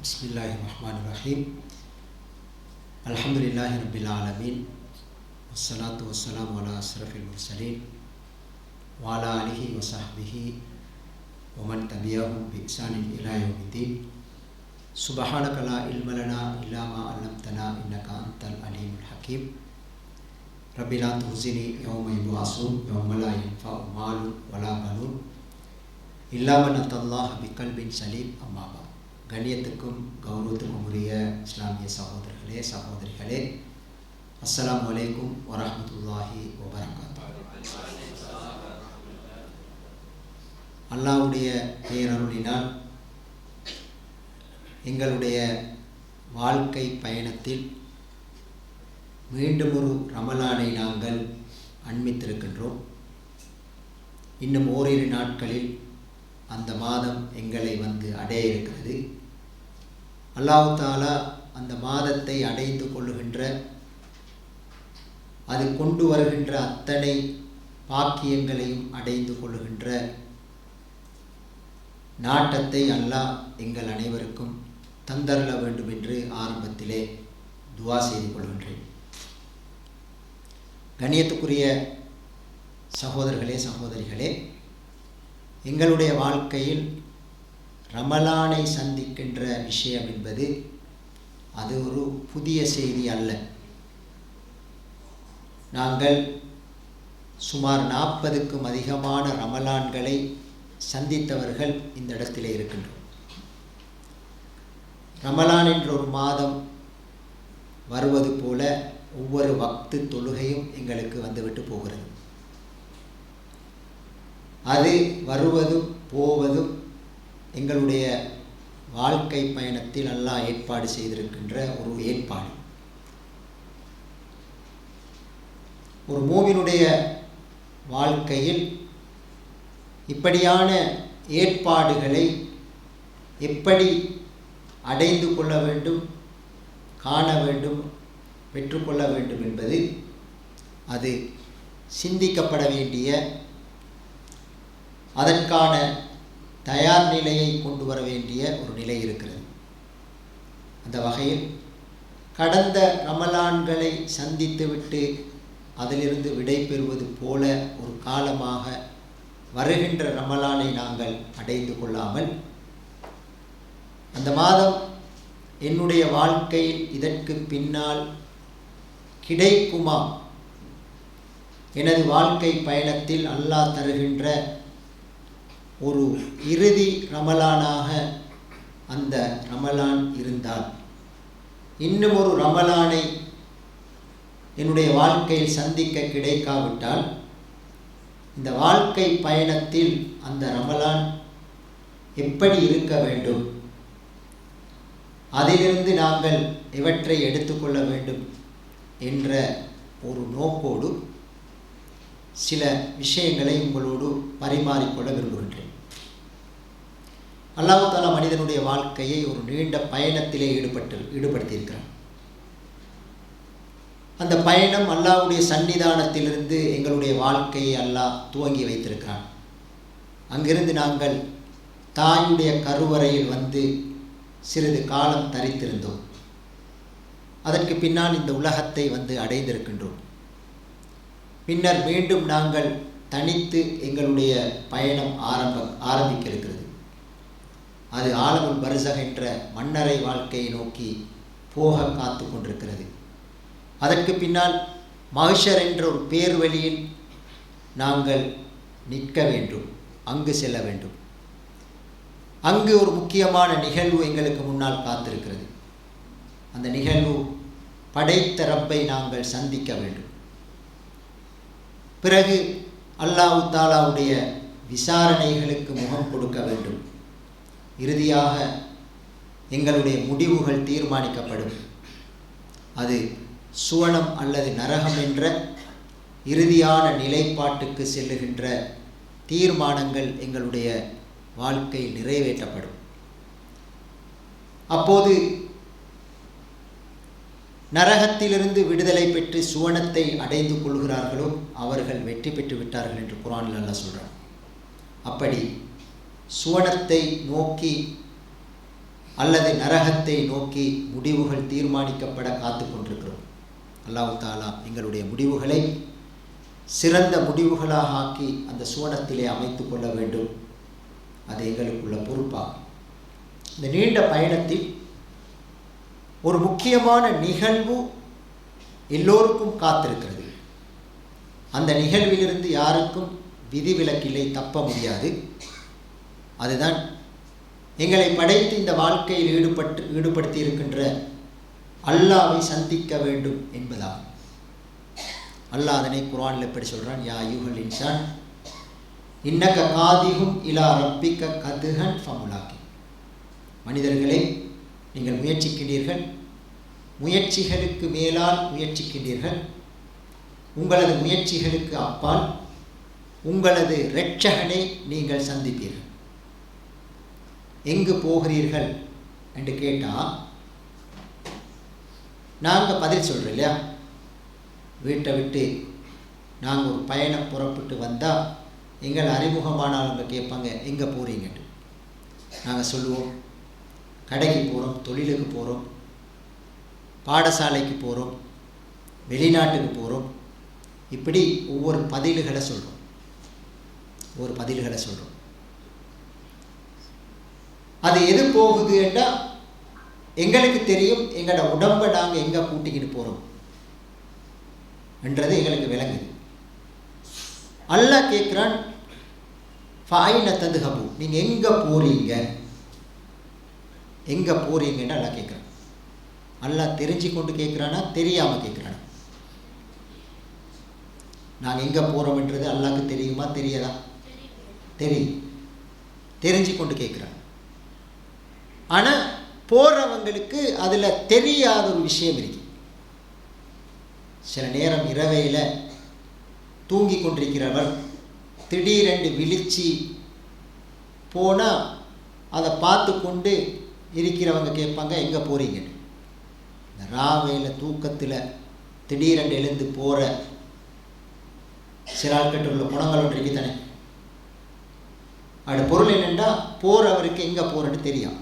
பிஸ்மில்லாஹிர்ரஹ்மானிர்ரஹீம். அல்ஹம்துலில்லாஹி ரப்பில் ஆலமீன். வஸ்ஸலாத்து வஸ்ஸலாமு அலா அஸ்ரஃபில் முர்ஸலீன் வ அலா ஆலிஹி வ ஸஹ்பிஹி வ மன் தபிஅஹும் பி இஹ்சானின் இலா யௌமிddin. சுப்ஹானக லா இல்ம லனா இல்லா மா அல்லம்தனா இன்னக அன்தல் அலீமுல் ஹக்கீம். ரப்பி லா துஹ்ஸினி யௌம யுப்அஸூன் யௌம லா யன்ஃபஉ மாலுன் வலா பனூன் இல்லா மன் அத்தல்லாஹ பிகல்பின் சலீம். அம்மா பஅத். கண்ணியத்துக்கும் கௌரவத்துக்கும் உரிய இஸ்லாமிய சகோதரர்களே, சகோதரிகளே, அஸ்ஸலாமு அலைக்கும் வரஹ்மத்துல்லாஹி வபரகாத்துஹு. அல்லாஹ்வுடைய பேரருளினால் எங்களுடைய வாழ்க்கை பயணத்தில் மீண்டும் ஒரு ரமலானை நாங்கள் அண்மித்திருக்கின்றோம். இன்னும் ஓரிரு நாட்களில் அந்த மாதம் எங்களை வந்து அடைய இருக்கிறது. அல்லாஹ் தஆலா அந்த மாதத்தை அடைந்து கொள்ளுகின்ற, அது கொண்டு வருகின்ற அத்தனை பாக்கியங்களையும் அடைந்து கொள்ளுகின்ற நாட்டத்தை அல்லாஹ் எங்கள் அனைவருக்கும் தந்தருள வேண்டும் என்று ஆரம்பத்திலே துஆ செய்து கொள்கின்றேன். கண்ணியத்துக்குரிய சகோதரர்களே, சகோதரிகளே, எங்களுடைய வாழ்க்கையில் ரமலானை சந்திக்கின்ற விஷயம் என்பது அது ஒரு புதிய செய்தி அல்ல. நாங்கள் சுமார் 40க்கும் அதிகமான ரமலான்களை சந்தித்தவர்கள் இந்த இடத்திலே இருக்கின்றோம். ரமலான் என்ற ஒரு மாதம் வருவது போல ஒவ்வொரு வக்து தொழுகையும் எங்களுக்கு வந்துவிட்டு போகிறது. அது வருவதும் போவதும் எங்களுடைய வாழ்க்கை பயணத்தில் அல்லாஹ் ஏற்பாடு செய்திருக்கின்ற ஒரு ஏற்பாடு. ஒரு மூமினுடைய வாழ்க்கையில் இப்படியான ஏற்பாடுகளை எப்படி அடைந்து கொள்ள வேண்டும், காண வேண்டும், பெற்றுக்கொள்ள வேண்டும் என்பது அது சிந்திக்கப்பட வேண்டிய, அதற்கான தயார் நிலையை கொண்டு வர வேண்டிய ஒரு நிலை இருக்கிறது. அந்த வகையில் கடந்த ரமலான்களை சந்தித்துவிட்டு அதிலிருந்து விடை பெறுவது போல ஒரு காலமாக வருகின்ற ரமலானை நாங்கள் அடைந்து கொள்ளாமல், அந்த மாதம் என்னுடைய வாழ்க்கையில் இதற்கு பின்னால் கிடைக்குமா, எனது வாழ்க்கை பயணத்தில் அல்லாஹ் தருகின்ற ஒரு இறுதி ரமலானாக அந்த ரமலான் இருந்தால், இன்னும் ஒரு ரமலானை என்னுடைய வாழ்க்கையில் சந்திக்க கிடைக்காவிட்டால், இந்த வாழ்க்கை பயணத்தில் அந்த ரமலான் எப்படி இருக்க வேண்டும், அதிலிருந்து நாங்கள் எவற்றை எடுத்துக்கொள்ள வேண்டும் என்ற ஒரு நோக்கோடு சில விஷயங்களை உங்களோடு பரிமாறிக்கொள்ள விரும்புகின்றேன். அல்லாஹ் தஆலா மனிதனுடைய வாழ்க்கையை ஒரு நீண்ட பயணத்திலே ஈடுபடுத்தியிருக்கிறான். அந்த பயணம் அல்லாஹ்வுடைய சன்னிதானத்திலிருந்து எங்களுடைய வாழ்க்கையை அல்லாஹ் துவங்கி வைத்திருக்கிறான். அங்கிருந்து நாங்கள் தாயுடைய கருவறையில் வந்து சிறிது காலம் தரித்திருந்தோம். அதற்கு பின்னால் இந்த உலகத்தை வந்து அடைந்திருக்கின்றோம். பின்னர் மீண்டும் நாங்கள் தனித்து எங்களுடைய பயணம் ஆரம்பிக்க இருக்கிறது. அது ஆலமுல் பர்ஸக் என்ற மன்னரை வாழ்க்கையை நோக்கி போக காத்து கொண்டிருக்கிறது. அதற்கு பின்னால் மஹ்ஷர் என்ற ஒரு பேர்வழியில் நாங்கள் நிற்க வேண்டும், அங்கு செல்ல வேண்டும். அங்கு ஒரு முக்கியமான நிகழ்வு எங்களுக்கு முன்னால் காத்திருக்கிறது. அந்த நிகழ்வு படைத்த ரப்பை நாங்கள் சந்திக்க வேண்டும். பிறகு அல்லாஹ் தஆலாவுடைய விசாரணைகளுக்கு முகம் கொடுக்க வேண்டும். இறுதியாக எங்களுடைய முடிவுகள் தீர்மானிக்கப்படும். அது சுவனம் அல்லது நரகம் என்ற இறுதியான நிலைப்பாட்டுக்கு செல்லுகின்ற தீர்மானங்கள் எங்களுடைய வாழ்க்கையில் நிறைவேற்றப்படும். அப்போது நரகத்திலிருந்து விடுதலை பெற்று சுவனத்தை அடைந்து கொள்கிறார்களோ அவர்கள் வெற்றி பெற்று விட்டார்கள் என்று குர்ஆனில் அல்லாஹ் சொல்கிறார். அப்படி சுவனத்தை நோக்கி அல்லது நரகத்தை நோக்கி முடிவுகள் தீர்மானிக்கப்பட காத்து கொண்டிருக்கிறோம். அல்லாஹ் தஆலா எங்களுடைய முடிவுகளை சிறந்த முடிவுகளாக ஆக்கி அந்த சுவனத்திலே அமைத்து கொள்ள வேண்டும். அது எங்களுக்குள்ள பொறுப்பாகும். இந்த நீண்ட பயணத்தில் ஒரு முக்கியமான நிகழ்வு எல்லோருக்கும் காத்திருக்கிறது. அந்த நிகழ்விலிருந்து யாருக்கும் விதிவிலக்கில்லை, தப்ப முடியாது. அதுதான் எங்களை படைத்து இந்த வாழ்க்கையில் ஈடுபடுத்தி இருக்கின்ற அல்லாஹ்வை சந்திக்க வேண்டும் என்பதாகும். அல்லாஹ் அதனை குர்ஆனில் எப்படி சொல்றான்? யா அய்யுஹல் இன்சான் இன்னக காதிஹும் இலா ரப்பிக கதுஹன் ஃபமுலாகி. மனிதர்களே, நீங்கள் முயற்சிக்கின்றீர்கள், முயற்சிகளுக்கு மேலால் முயற்சிக்கின்றீர்கள். உங்களது முயற்சிகளுக்கு அப்பால் உங்களது இரட்சகனை நீங்கள் சந்திப்பீர்கள். எங்கு போகிறீர்கள் என்று கேட்டால் நாங்கள் பதில் சொல்கிறோம் இல்லையா? வீட்டை விட்டு நாங்கள் ஒரு பயணம் புறப்பட்டு வந்தால் எங்கள் அறிமுகமானவங்க கேட்பாங்க, எங்கே போகிறீங்கன்னு. நாங்கள் சொல்லுவோம், கடைக்கு போகிறோம், தொழிலுக்கு போகிறோம், பாடசாலைக்கு போகிறோம், வெளிநாட்டுக்கு போகிறோம். இப்படி ஒவ்வொரு பதில்களை சொல்கிறோம். அது எது போகுது என்றால் எங்களுக்கு தெரியும், எங்களோட உடம்பை நாங்கள் எங்கே கூட்டிக்கிட்டு போகிறோம் என்றது எங்களுக்கு விளங்குது. அல்லாஹ் கேட்குறான், ஃபைன ததுஹபு, நீங்கள் எங்கே போகிறீங்க, எங்கே போகிறீங்கன்னு அல்லாஹ் கேட்குறான். அல்லாஹ் தெரிஞ்சு கொண்டு கேட்குறானா, தெரியாமல் கேட்குறானா? நாங்கள் எங்கே போகிறோம்ன்றது அல்லாஹ்க்கு தெரியுமா, தெரியாதா? தெரியும், தெரிஞ்சு கொண்டு கேட்குறான். ஆனால் போகிறவங்களுக்கு அதில் தெரியாத ஒரு விஷயம் இருக்கு. சில நேரம் இரவையில் தூங்கி கொண்டிருக்கிறவர் திடீரென்று விழிச்சு போனால் அதை பார்த்து கொண்டு இருக்கிறவங்க கேட்பாங்க, எங்கே போகிறீங்கன்னு. இந்த ராவையில் தூக்கத்தில் திடீரென்று எழுந்து போகிற சில ஆட்கிட்ட உள்ள குணங்கள் ஒன்று இருக்கு தானே. அதோட பொருள் என்னென்னா, போகிறவருக்கு எங்கே போகிறேன்னு தெரியும்.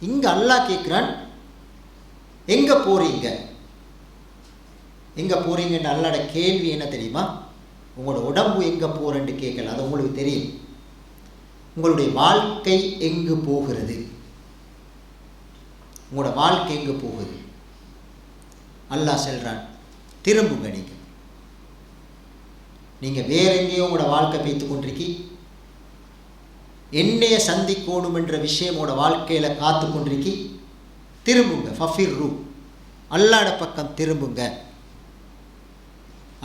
இங்கே அல்லாஹ் கேட்குறான், எங்கே போகிறீங்க, எங்கே போகிறீங்கன்னு. அல்லாஹ்வோட கேள்வி என்ன தெரியுமா? உங்களோட உடம்பு எங்கே போகிறேன்னு கேட்கல, அது உங்களுக்கு தெரியும். உங்களுடைய வாழ்க்கை எங்கு போகிறது, உங்களோட வாழ்க்கை எங்கே போகுது. அல்லாஹ் சொல்கிறான், திரும்புங்க, நீங்கள் வேற எங்கேயோ உங்களோட வாழ்க்கை பேத்து கொண்டிருக்கி, என்னைய சந்திக்கணும் என்ற விஷயமோட வாழ்க்கையில் காத்து கொண்டிருக்கி, திரும்புங்க. ஃபஃபிர்ரு, அல்லாஹ்வோட பக்கம் திரும்புங்க,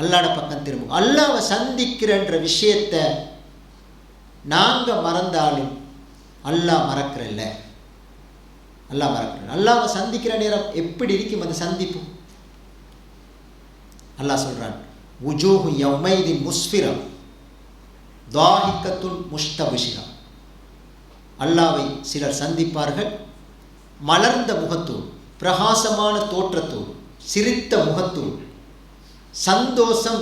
அல்லாஹ்வோட பக்கம் திரும்புங்க. அல்லாஹ்வை சந்திக்கிறன்ற விஷயத்தை நாங்கள் மறந்தாலும் அல்லாஹ் மறக்கிறல்ல, அல்லாஹ் மறக்கிறேன். அல்லாஹ்வை சந்திக்கிற நேரம் எப்படி இருக்கும் அந்த சந்திப்பு? அல்லாஹ் சொல்கிறான், உஜூஹு யௌமைதின் முஸ்ஃபிரா தாஹிகத்துன் முஸ்தபிஷிரா. அல்லாஹ்வை சிலர் சந்திப்பார்கள், மலர்ந்த முகத்தோடு, பிரகாசமான தோற்றத்தோடு, சிரித்த முகத்தோடு, சந்தோஷம்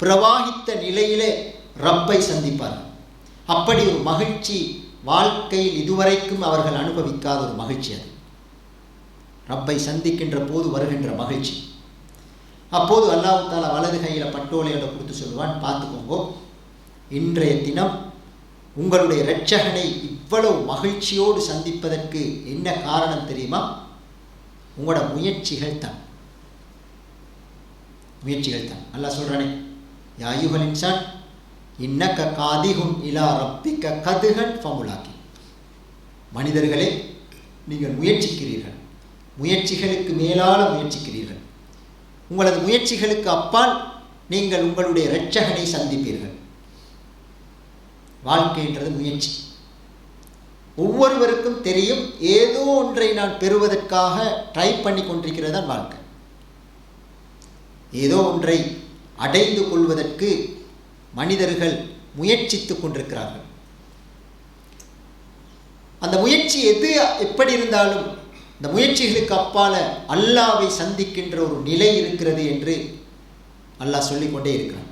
பிரவாகித்த நிலையிலே ரப்பை சந்திப்பார்கள். அப்படி ஒரு மகிழ்ச்சி வாழ்க்கையில் இதுவரைக்கும் அவர்கள் அனுபவிக்காத ஒரு மகிழ்ச்சி. அது ரப்பை சந்திக்கின்ற போது வருகின்ற மகிழ்ச்சி. அப்போது அல்லாஹ் தஆலா வலது கையில் பட்டோலையோட கொடுத்து சொல்லுவான், பார்த்துக்கோங்க, இன்றைய தினம் உங்களுடைய இரட்சகனை இவ்வளவு மகிழ்ச்சியோடு சந்திப்பதற்கு என்ன காரணம் தெரியுமா? உங்களோட முயற்சிகள் தான், முயற்சிகள் தான். அல்லாஹ் சொல்றானே, யா அய்யுஹல் இன்சான் இன்னக காதிஹும் இலா ரப்பிக கதுஹன் ஃபமுலாகி. மனிதர்களே, நீங்கள் முயற்சிக்கிறீர்கள், முயற்சிகளுக்கு மேலால முயற்சிக்கிறீர்கள். உங்களது முயற்சிகளுக்கு அப்பால் நீங்கள் உங்களுடைய இரட்சகனை சந்திப்பீர்கள். வாழ்க்கைன்றது முயற்சி. ஒவ்வொருவருக்கும் தெரியும், ஏதோ ஒன்றை நான் பெறுவதற்காக ட்ரை பண்ணி கொண்டிருக்கிறது தான் வாழ்க்கை. ஏதோ ஒன்றை அடைந்து கொள்வதற்கு மனிதர்கள் முயற்சித்துக் கொண்டிருக்கிறார்கள். அந்த முயற்சி எது எப்படி இருந்தாலும் இந்த முயற்சிகளுக்கு அப்பால அல்லாஹ்வை சந்திக்கின்ற ஒரு நிலை இருக்கிறது என்று அல்லாஹ் சொல்லிக்கொண்டே இருக்கிறான்.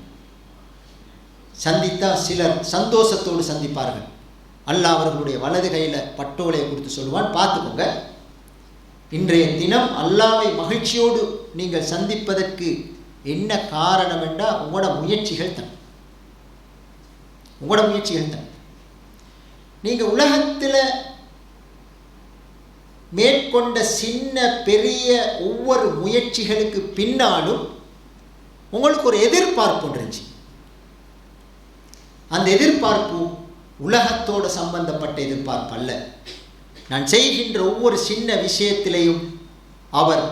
சந்தித்தா சிலர் சந்தோஷத்தோடு சந்திப்பார்கள். அல்லாஹ் அவர்களுடைய வலது கையில் பட்டோலையை கொடுத்து சொல்லுவான், பார்த்துக்கோங்க, இன்றைய தினம் அல்லாஹ்வை மகிழ்ச்சியோடு நீங்கள் சந்திப்பதற்கு என்ன காரணம் என்றால் உங்களோட முயற்சிகள் தான். உங்களோட முயற்சிகள் தான். நீங்கள் உலகத்தில் மேற்கொண்ட சின்ன பெரிய ஒவ்வொரு முயற்சிகளுக்கு பின்னாலும் உங்களுக்கு ஒரு எதிர்பார்ப்பு இருந்துச்சு. அந்த எதிர்பார்ப்பு உலகத்தோடு சம்பந்தப்பட்ட எதிர்பார்ப்பு அல்ல. நான் செய்கின்ற ஒவ்வொரு சின்ன விஷயத்திலையும் அவர்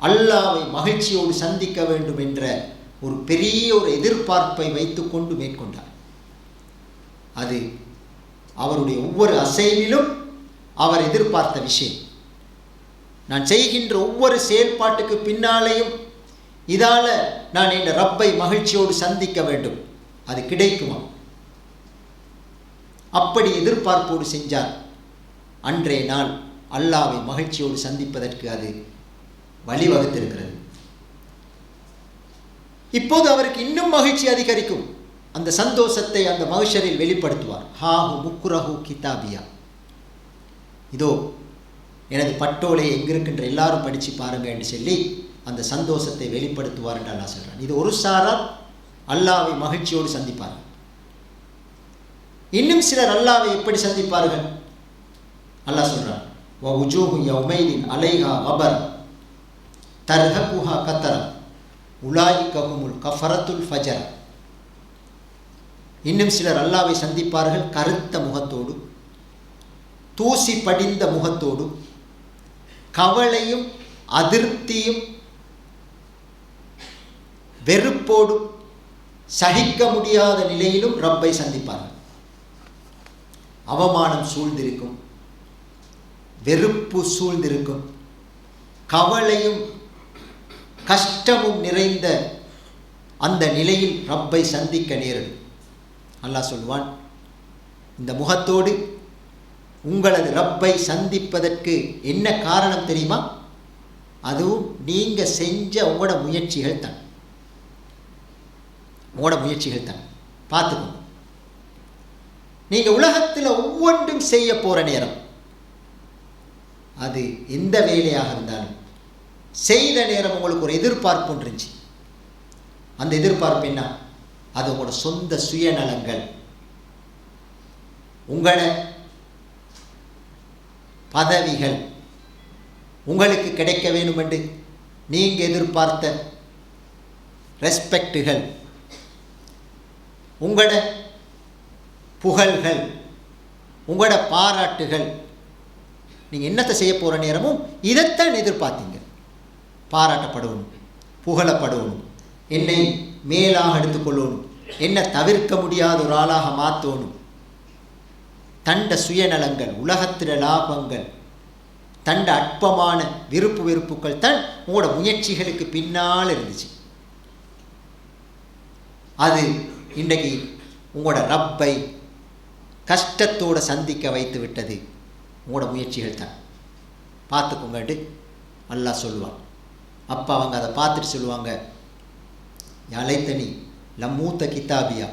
அல்லாஹ்வை மகிழ்ச்சியோடு சந்திக்க வேண்டும் என்ற ஒரு பெரிய ஒரு எதிர்பார்ப்பை வைத்துக்கொண்டு மேற்கொண்டார். அது அவருடைய ஒவ்வொரு அசைவிலும் அவர் எதிர்பார்த்த விஷயம். நான் செய்கின்ற ஒவ்வொரு செயல்பாட்டுக்கு பின்னாலேயும் இதால் நான் என் ரப்பை மகிழ்ச்சியோடு சந்திக்க வேண்டும், அது கிடைக்குமா? அப்படி எதிர்பார்ப்போடு செஞ்சார். அன்றைய நாள் அல்லாஹ்வை மகிழ்ச்சியோடு சந்திப்பதற்கு அது வழிவகுத்திருக்கிறது. இப்போது அவருக்கு இன்னும் மகிழ்ச்சி அதிகரிக்கும். அந்த சந்தோஷத்தை அந்த மஹ்ஷரில் வெளிப்படுத்துவார். ஹாஹு முக்குரஹு கிதாபியா, இதோ எனது பட்டோலை எங்கிருக்கின்ற எல்லாரும் படித்து பாருங்க என்று சொல்லி அந்த சந்தோஷத்தை வெளிப்படுத்துவார் என்று அல்லாஹ் சொல்கிறான். இது ஒரு சாரார் அல்லாஹ்வை மகிழ்ச்சியோடு சந்திப்பார்கள். இன்னும் சிலர் அல்லாஹ்வை எப்படி சந்திப்பார்கள்? அல்லாஹ் சொல்கிறான், வஉஜூஹு யௌமைதின் அலைஹா கபர் தர்ஹகுஹா கத்தரா உலாயிக ஹுமுல் கஃபரத்துல் ஃபஜர். இன்னும் சிலர் அல்லாஹ்வை சந்திப்பார்கள் கருத்த முகத்தோடு, தூசி படிந்த முகத்தோடு, கவலையும் அதிருப்தியும் வெறுப்போடும் சகிக்க முடியாத நிலையிலும் ரப்பை சந்திப்பார்கள். அவமானம் சூழ்ந்திருக்கும், வெறுப்பு சூழ்ந்திருக்கும், கவலையும் கஷ்டமும் நிறைந்த அந்த நிலையில் ரப்பை சந்திக்க நேரிடும். அல்லாஹ் சொல்வான், இந்த முகத்தோடு உங்களது ரப்பை சந்திப்பதற்கு என்ன காரணம் தெரியுமா? அதுவும் நீங்கள் செஞ்ச உங்களோட முயற்சிகள் தான். உங்களோட முயற்சிகள் தான். பார்த்துக்கோங்க. நீங்கள் உலகத்தில் ஒவ்வொன்றும் செய்ய போகிற நேரம், அது எந்த வேலையாக இருந்தாலும் செய்த நேரம் உங்களுக்கு ஒரு எதிர்பார்ப்பு இருந்துச்சு. அந்த எதிர்பார்ப்பு என்ன? அது உங்களோட சொந்த சுயநலங்கள், உங்களோட பதவிகள், உங்களுக்கு கிடைக்க வேண்டும் என்று நீங்கள் எதிர்பார்த்த ரெஸ்பெக்டுகள், உங்களோட புகழ்கள், உங்களோட பாராட்டுகள். நீங்கள் என்னத்தை செய்ய போகிற நேரமும் இதைத்தான் எதிர்பார்த்தீங்க. பாராட்டப்படணும், புகழப்படணும், என்னை மேலாக எடுத்துக்கொள்ளணும், என்னை தவிர்க்க முடியாத ஒரு ஆளாக மாற்றணும். தண்ட சுயநலங்கள், உலகத்திர லாபங்கள், தண்ட அற்பமான விருப்பு வெறுப்புகள் தான் உங்களோட முயற்சிகளுக்கு பின்னால் இருந்துச்சு. அது இன்றைக்கு உங்களோட ரப்பை கஷ்டத்தோடு சந்திக்க வைத்து விட்டது. உங்களோட முயற்சிகள் தான். பார்த்துக்கோங்கட்டு அல்லாஹ் சொல்லுவான். அப்போ அவங்க அதை பார்த்துட்டு சொல்லுவாங்க, யலைத்தனி லம்மூத்த கிதாபியா,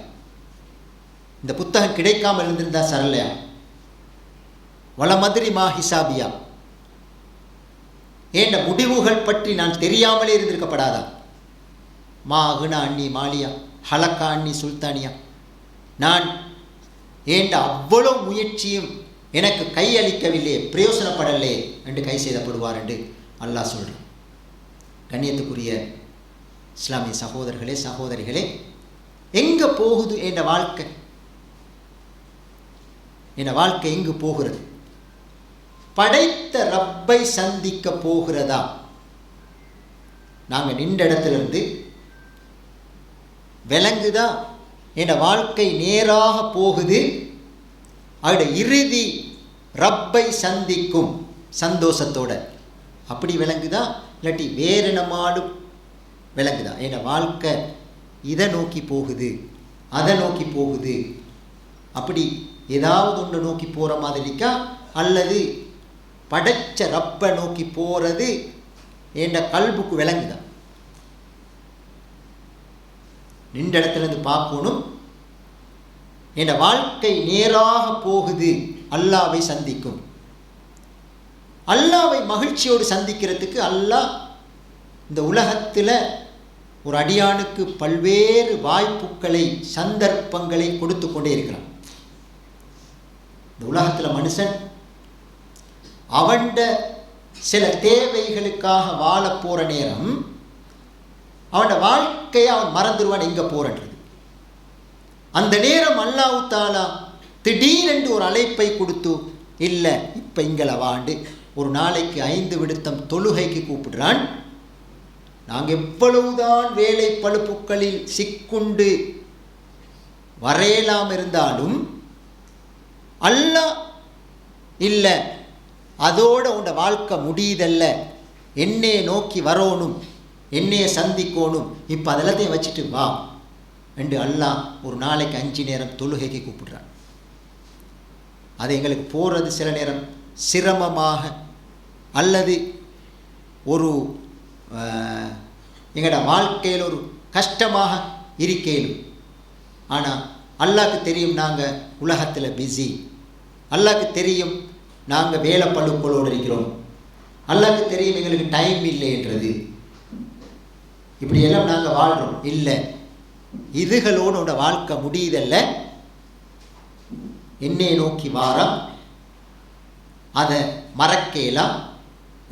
இந்த புத்தகம் கிடைக்காமல் இருந்திருந்தா சரலையா, வளமதிரி மா ஹிசாபியா, ஏண்ட முடிவுகள் பற்றி நான் தெரியாமலே இருந்திருக்கப்படாதா, மா அகுனா அண்ணி மாலியா ஹலக்கா அண்ணி சுல்தானியா, நான் ஏண்ட அவ்வளோ முயற்சியும் எனக்கு கையளிக்கவில்லையே, பிரயோசனப்படலையே என்று கை செய்தப்படுவார் என்று அல்லாஹ் சொல்கிறான். கண்ணியத்துக்குரிய இஸ்லாமிய சகோதரர்களே சகோதரிகளே, எங்கே போகுது என்ற வாழ்க்கை? என் வாழ்க்கை எங்கு போகிறது? படைத்த ரப்பை சந்திக்க போகிறதா? நாங்கள் நின்ற இடத்திலிருந்து விளங்குதா என் வாழ்க்கை நேராக போகுது, அவருடைய இறுதி ரப்பை சந்திக்கும் சந்தோஷத்தோட அப்படி விளங்குதா? இல்லாட்டி வேறு நம்மாலும் விளங்குதா? என் வாழ்க்கை இதை நோக்கி போகுது, அதை நோக்கி போகுது, அப்படி ஏதாவது ஒன்று நோக்கி போகிற மாதிரிக்கா, அல்லது படைச்ச ரப்பை நோக்கி போகிறது என்ற கல்புக்கு விளங்குதா? நின்ற இடத்துலேருந்து பார்க்கணும். என் வாழ்க்கை நேராக போகுது, அல்லாஹ்வை சந்திக்கும். அல்லாவை மகிழ்ச்சியோடு சந்திக்கிறதுக்கு அல்லாஹ் இந்த உலகத்தில் ஒரு அடியானுக்கு பல்வேறு வாய்ப்புகளை சந்தர்ப்பங்களை கொடுத்து கொண்டே இருக்கிறான். இந்த உலகத்தில் மனுஷன் அவன்ட சில தேவைகளுக்காக வாழ போகிற நேரம் அவனோட வாழ்க்கையை அவன் மறந்துடுவான் எங்கே போறன்றது. அந்த நேரம் அல்லாஹ் தஆலா திடீரென்று ஒரு அழைப்பை கொடுத்து, இல்லை இப்போ இங்கே வாண்டு ஒரு நாளைக்கு 5 விடுத்தம் தொழுகைக்கு கூப்பிடுறான். நாங்கள் எவ்வளவுதான் வேலை பழுப்புக்களில் சிக்குண்டு வரையலாம் இருந்தாலும் அல்லாஹ் இல்லை, அதோட உண்ட வாழ்க்கை முடியுதல்ல, என்னையை நோக்கி வரணும், என்னையை சந்திக்கணும், இப்போ அதெல்லாத்தையும் வச்சுட்டு வா என்று அல்லாஹ் ஒரு நாளைக்கு 5 நேரம் தொழுகைக்கு கூப்பிடுறான். அது எங்களுக்கு போகிறது சில நேரம் சிரமமாக அல்லது ஒரு எங்களோட வாழ்க்கையில் ஒரு கஷ்டமாக இருக்கேனும். ஆனால் அல்லாஹ்க்கு தெரியும் நாங்கள் உலகத்தில் பிஸி, அல்லாஹ்க்கு தெரியும் நாங்கள் வேலை பழுக்களோடு இருக்கிறோம், அல்லாஹ்க்கு தெரியும் எங்களுக்கு டைம் இல்லைன்றது. இப்படியெல்லாம் நாங்கள் வாழ்கிறோம். இல்லை, இதுகளோடு உன்னோட வாழ்க்கை முடியுதல்ல, என்னை நோக்கி வாரம், அதை மறக்கலாம்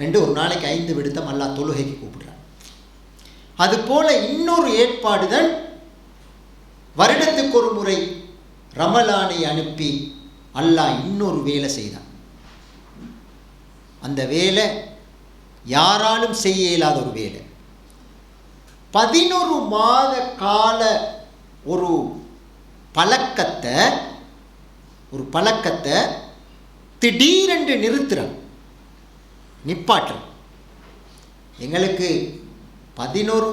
என்று ஒரு நாளைக்கு 5 விடுத்தம் அல்லாஹ் தொழுகைக்கு கூப்பிடுறான். அதுபோல இன்னொரு ஏற்பாடுதான் வருடத்துக்கு ஒரு முறை ரமலானை அனுப்பி அல்லாஹ் இன்னொரு வேலை செய்தான். அந்த வேலை யாராலும் செய்ய இயலாத ஒரு வேலை. 11 மாத கால ஒரு பழக்கத்தை திடீரென்று நிறுத்துறான், நிப்பாட்டுறான். எங்களுக்கு 11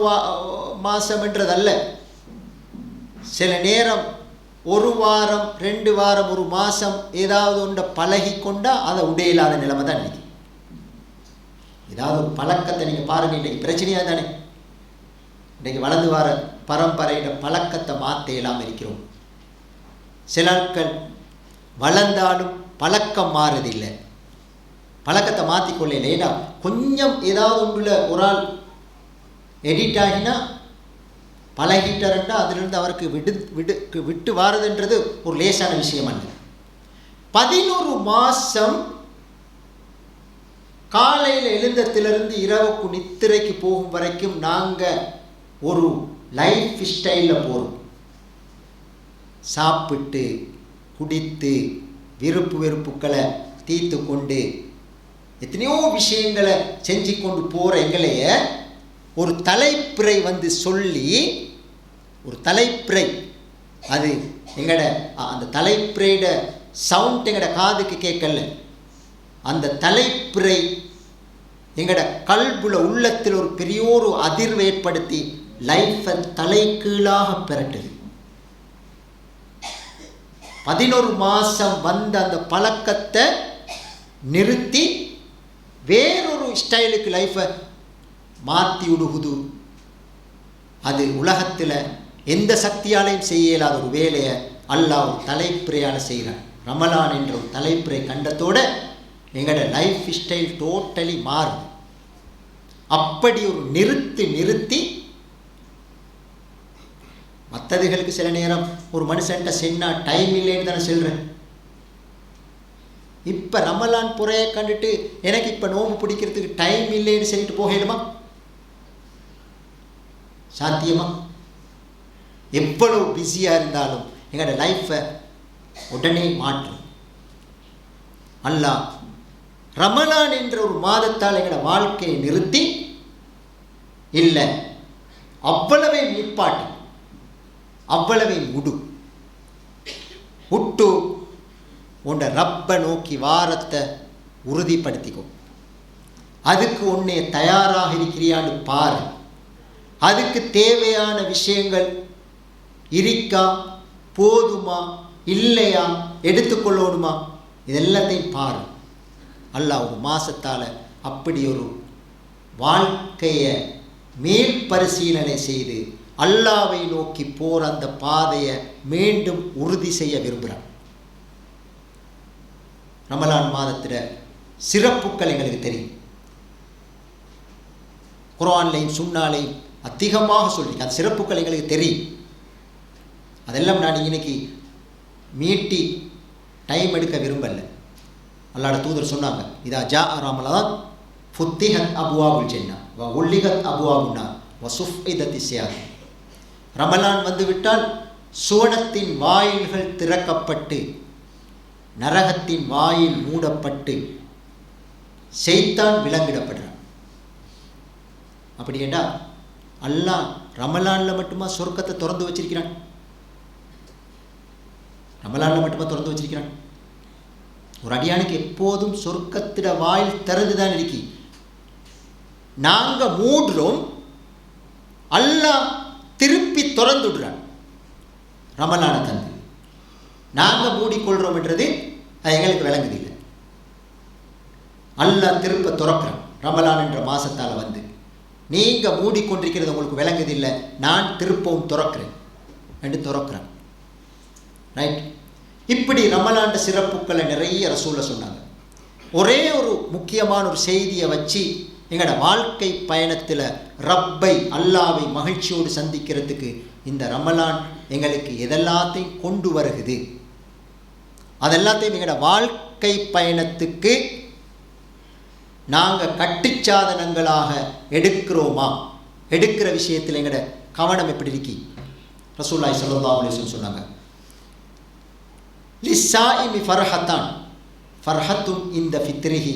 மாதம் என்றதல்ல, சில நேரம் 1 வாரம் 2 வாரம் 1 மாதம் ஏதாவது ஒன்றை பழகி கொண்டா அதை உடையில்லாத நிலைமை தான் இன்னைக்கு. ஏதாவது ஒரு பழக்கத்தை நீங்கள் பாருங்கள், இன்றைக்கு பிரச்சனையாக தானே, இன்றைக்கு வளர்ந்து வர பரம்பரையிட பழக்கத்தை மாற்ற இயலாமல் இருக்கிறோம். சில ஆட்கள் வளர்ந்தாலும் பழக்கம் மாறுதில்லை, பழக்கத்தை மாற்றிக்கொள்ள. ஏன்னா கொஞ்சம் ஏதாவது ஒன்றுல ஒரு ஆள் எடிட் ஆகினா பழகிட்டாருண்டா அதிலிருந்து அவருக்கு விட்டு வாரதுன்றது ஒரு லேசான விஷயம் அல்ல. 11 மாதம் காலையில் எழுந்தத்திலிருந்து இரவுக்கு நித்திரைக்கு போகும் வரைக்கும் நாங்கள் ஒரு லைஃப் ஸ்டைலில் போகிறோம். சாப்பிட்டு குடித்து விருப்பு வெறுப்புக்களை தீர்த்து கொண்டு எத்தனையோ விஷயங்களை செஞ்சு கொண்டு போகிற எங்களைய ஒரு தலைப்பிறை வந்து சொல்லி, ஒரு தலைப்பிறை, அது எங்களோட அந்த தலைப்பிறையோட சவுண்ட் எங்களோட காதுக்கு கேட்கல, அந்த தலைப்பிறை எங்களோட கல்புல உள்ளத்தில் ஒரு பெரிய ஒரு அதிர்வை ஏற்படுத்தி லைஃப்பை தலைகீழாக பெறட்டுது. 11 மாதம் வந்த அந்த பழக்கத்தை நிறுத்தி வேறொரு ஸ்டைலுக்கு லைஃப்பை மாற்றி விடுகுது. அது உலகத்தில் எந்த சக்தியாலையும் செய்ய இயலாத ஒரு வேலையை அல்லாஹ் ஒரு தலைப்பிறையால் செய்கிறான். ரமலான் என்ற ஒரு தலைப்பிறை கண்டத்தோடு எங்களோட லைஃப் ஸ்டைல் டோட்டலி மாறுது. அப்படி ஒரு நிறுத்தி மற்றதுகளுக்கு சில நேரம் ஒரு மனுஷன்ட்ட சென்னா டைம் இல்லைன்னு தானே சொல்கிறேன். இப்போ ரமலான் புறையை கண்டுட்டு எனக்கு இப்போ நோம்பு பிடிக்கிறதுக்கு டைம் இல்லைன்னு சொல்லிட்டு போகணுமா? சாத்தியமா? எவ்வளவு பிஸியாக இருந்தாலும் எங்களோட லைஃப்பை உடனே மாற்றும். அல்லாஹ் ரமலான் என்ற ஒரு மாதத்தால் எங்களோட வாழ்க்கையை நிறுத்தி இல்லை, அவ்வளவே நிற்பாட்டு, அவ்வளவே விட்டு உன்னை ரப்பை நோக்கி வாரத்தை உறுதிப்படுத்திக்கோ. அதுக்கு உன்னை தயாராக இருக்கிறியான்னு பாரு. அதுக்கு தேவையான விஷயங்கள் இருக்கா, போதுமா, இல்லையா, எடுத்துக்கொள்ளணுமா, இதெல்லாத்தையும் பாரு. அல்லாஹ் ஒரு மாதத்தால் அப்படி ஒரு வாழ்க்கையை மேல் பரிசீலனை செய்து அல்லாவை நோக்கி போகிற அந்த பாதையை மீண்டும் உறுதி செய்ய விரும்புகிறான். ரமலான் மாதத்தில் சிறப்புகள் எங்களுக்கு தெரியும். குர்ஆன்லையும் சுன்னாலையும் அதிகமாக சொல்லியிருக்கேன். அந்த சிறப்புகள் எங்களுக்கு தெரியும். அதெல்லாம் நான் இன்னைக்கு மீட்டி டைம் எடுக்க விரும்பலை. அல்லாஹ்வுடைய தூதர் சொன்னாங்க, இதா ஜா ரமலான் ஃபுத்திஹத் அபுவாபுல் ஜன்னா வ உல்லிகத் அபுவாபுன் நார் வ சுஃஇதத்தி ஸியாத். ரமலான் வந்துவிட்டால் சுவனத்தின் வாயில்கள் திறக்கப்பட்டு நரகத்தின் வாயில் மூடப்பட்டு ஷைத்தான் விலங்கிடப்படுறான். அப்படி ஏண்டா அல்லாஹ் ரமலான்ல மட்டுமா சொர்க்கத்தை திறந்து வச்சிருக்கிறான்? ரமலான்ல மட்டுமா திறந்து வச்சிருக்கிறான்? ஒரு அடியானுக்கு எப்போதும் சொர்க்கத்திட வாயில் திறந்துதான் இருக்கி. நாங்க மூடுறோம், அல்லாஹ் திருப்பி திறந்துடுறான். ரமலான தந்து நாங்க மூடிக்கொள்றோம் என்றது எங்களுக்கு விளங்குது இல்லை. அல்லாஹ் திருப்ப துறக்கிறான். ரமலான் என்ற மாசத்தால வந்து நீங்க மூடிக்கொண்டிருக்கிறது உங்களுக்கு விளங்குது இல்லை, நான் திருப்பவும் துறக்கிறேன் என்று துறக்கிறான். ரைட். இப்படி ரமலான் சிறப்புக்களை நிறைய ரசூல்ல சொன்னாங்க. ஒரே ஒரு முக்கியமான ஒரு செய்தியை வச்சு எங்களோட வாழ்க்கை பயணத்தில் ரப்பை அல்லாவை மகிழ்ச்சியோடு சந்திக்கிறதுக்கு இந்த ரமலான் எங்களுக்கு எதெல்லாத்தையும் கொண்டு வருகுது, அதெல்லாத்தையும் எங்களோட வாழ்க்கை பயணத்துக்கு நாங்கள் கட்டுச்சாதனங்களாக எடுக்கிறோமா, எடுக்கிற விஷயத்தில் எங்களோட கவனம் எப்படி இருக்கி? ரசூலுல்லாஹி ஸல்லல்லாஹு அலைஹி வஸல்லம் சொன்னாங்க, லிஸ்ஸாயிமி ஃபர்ஹத்தான் ஃபர்ஹத்துன் இந்த ஃபித்ரிஹி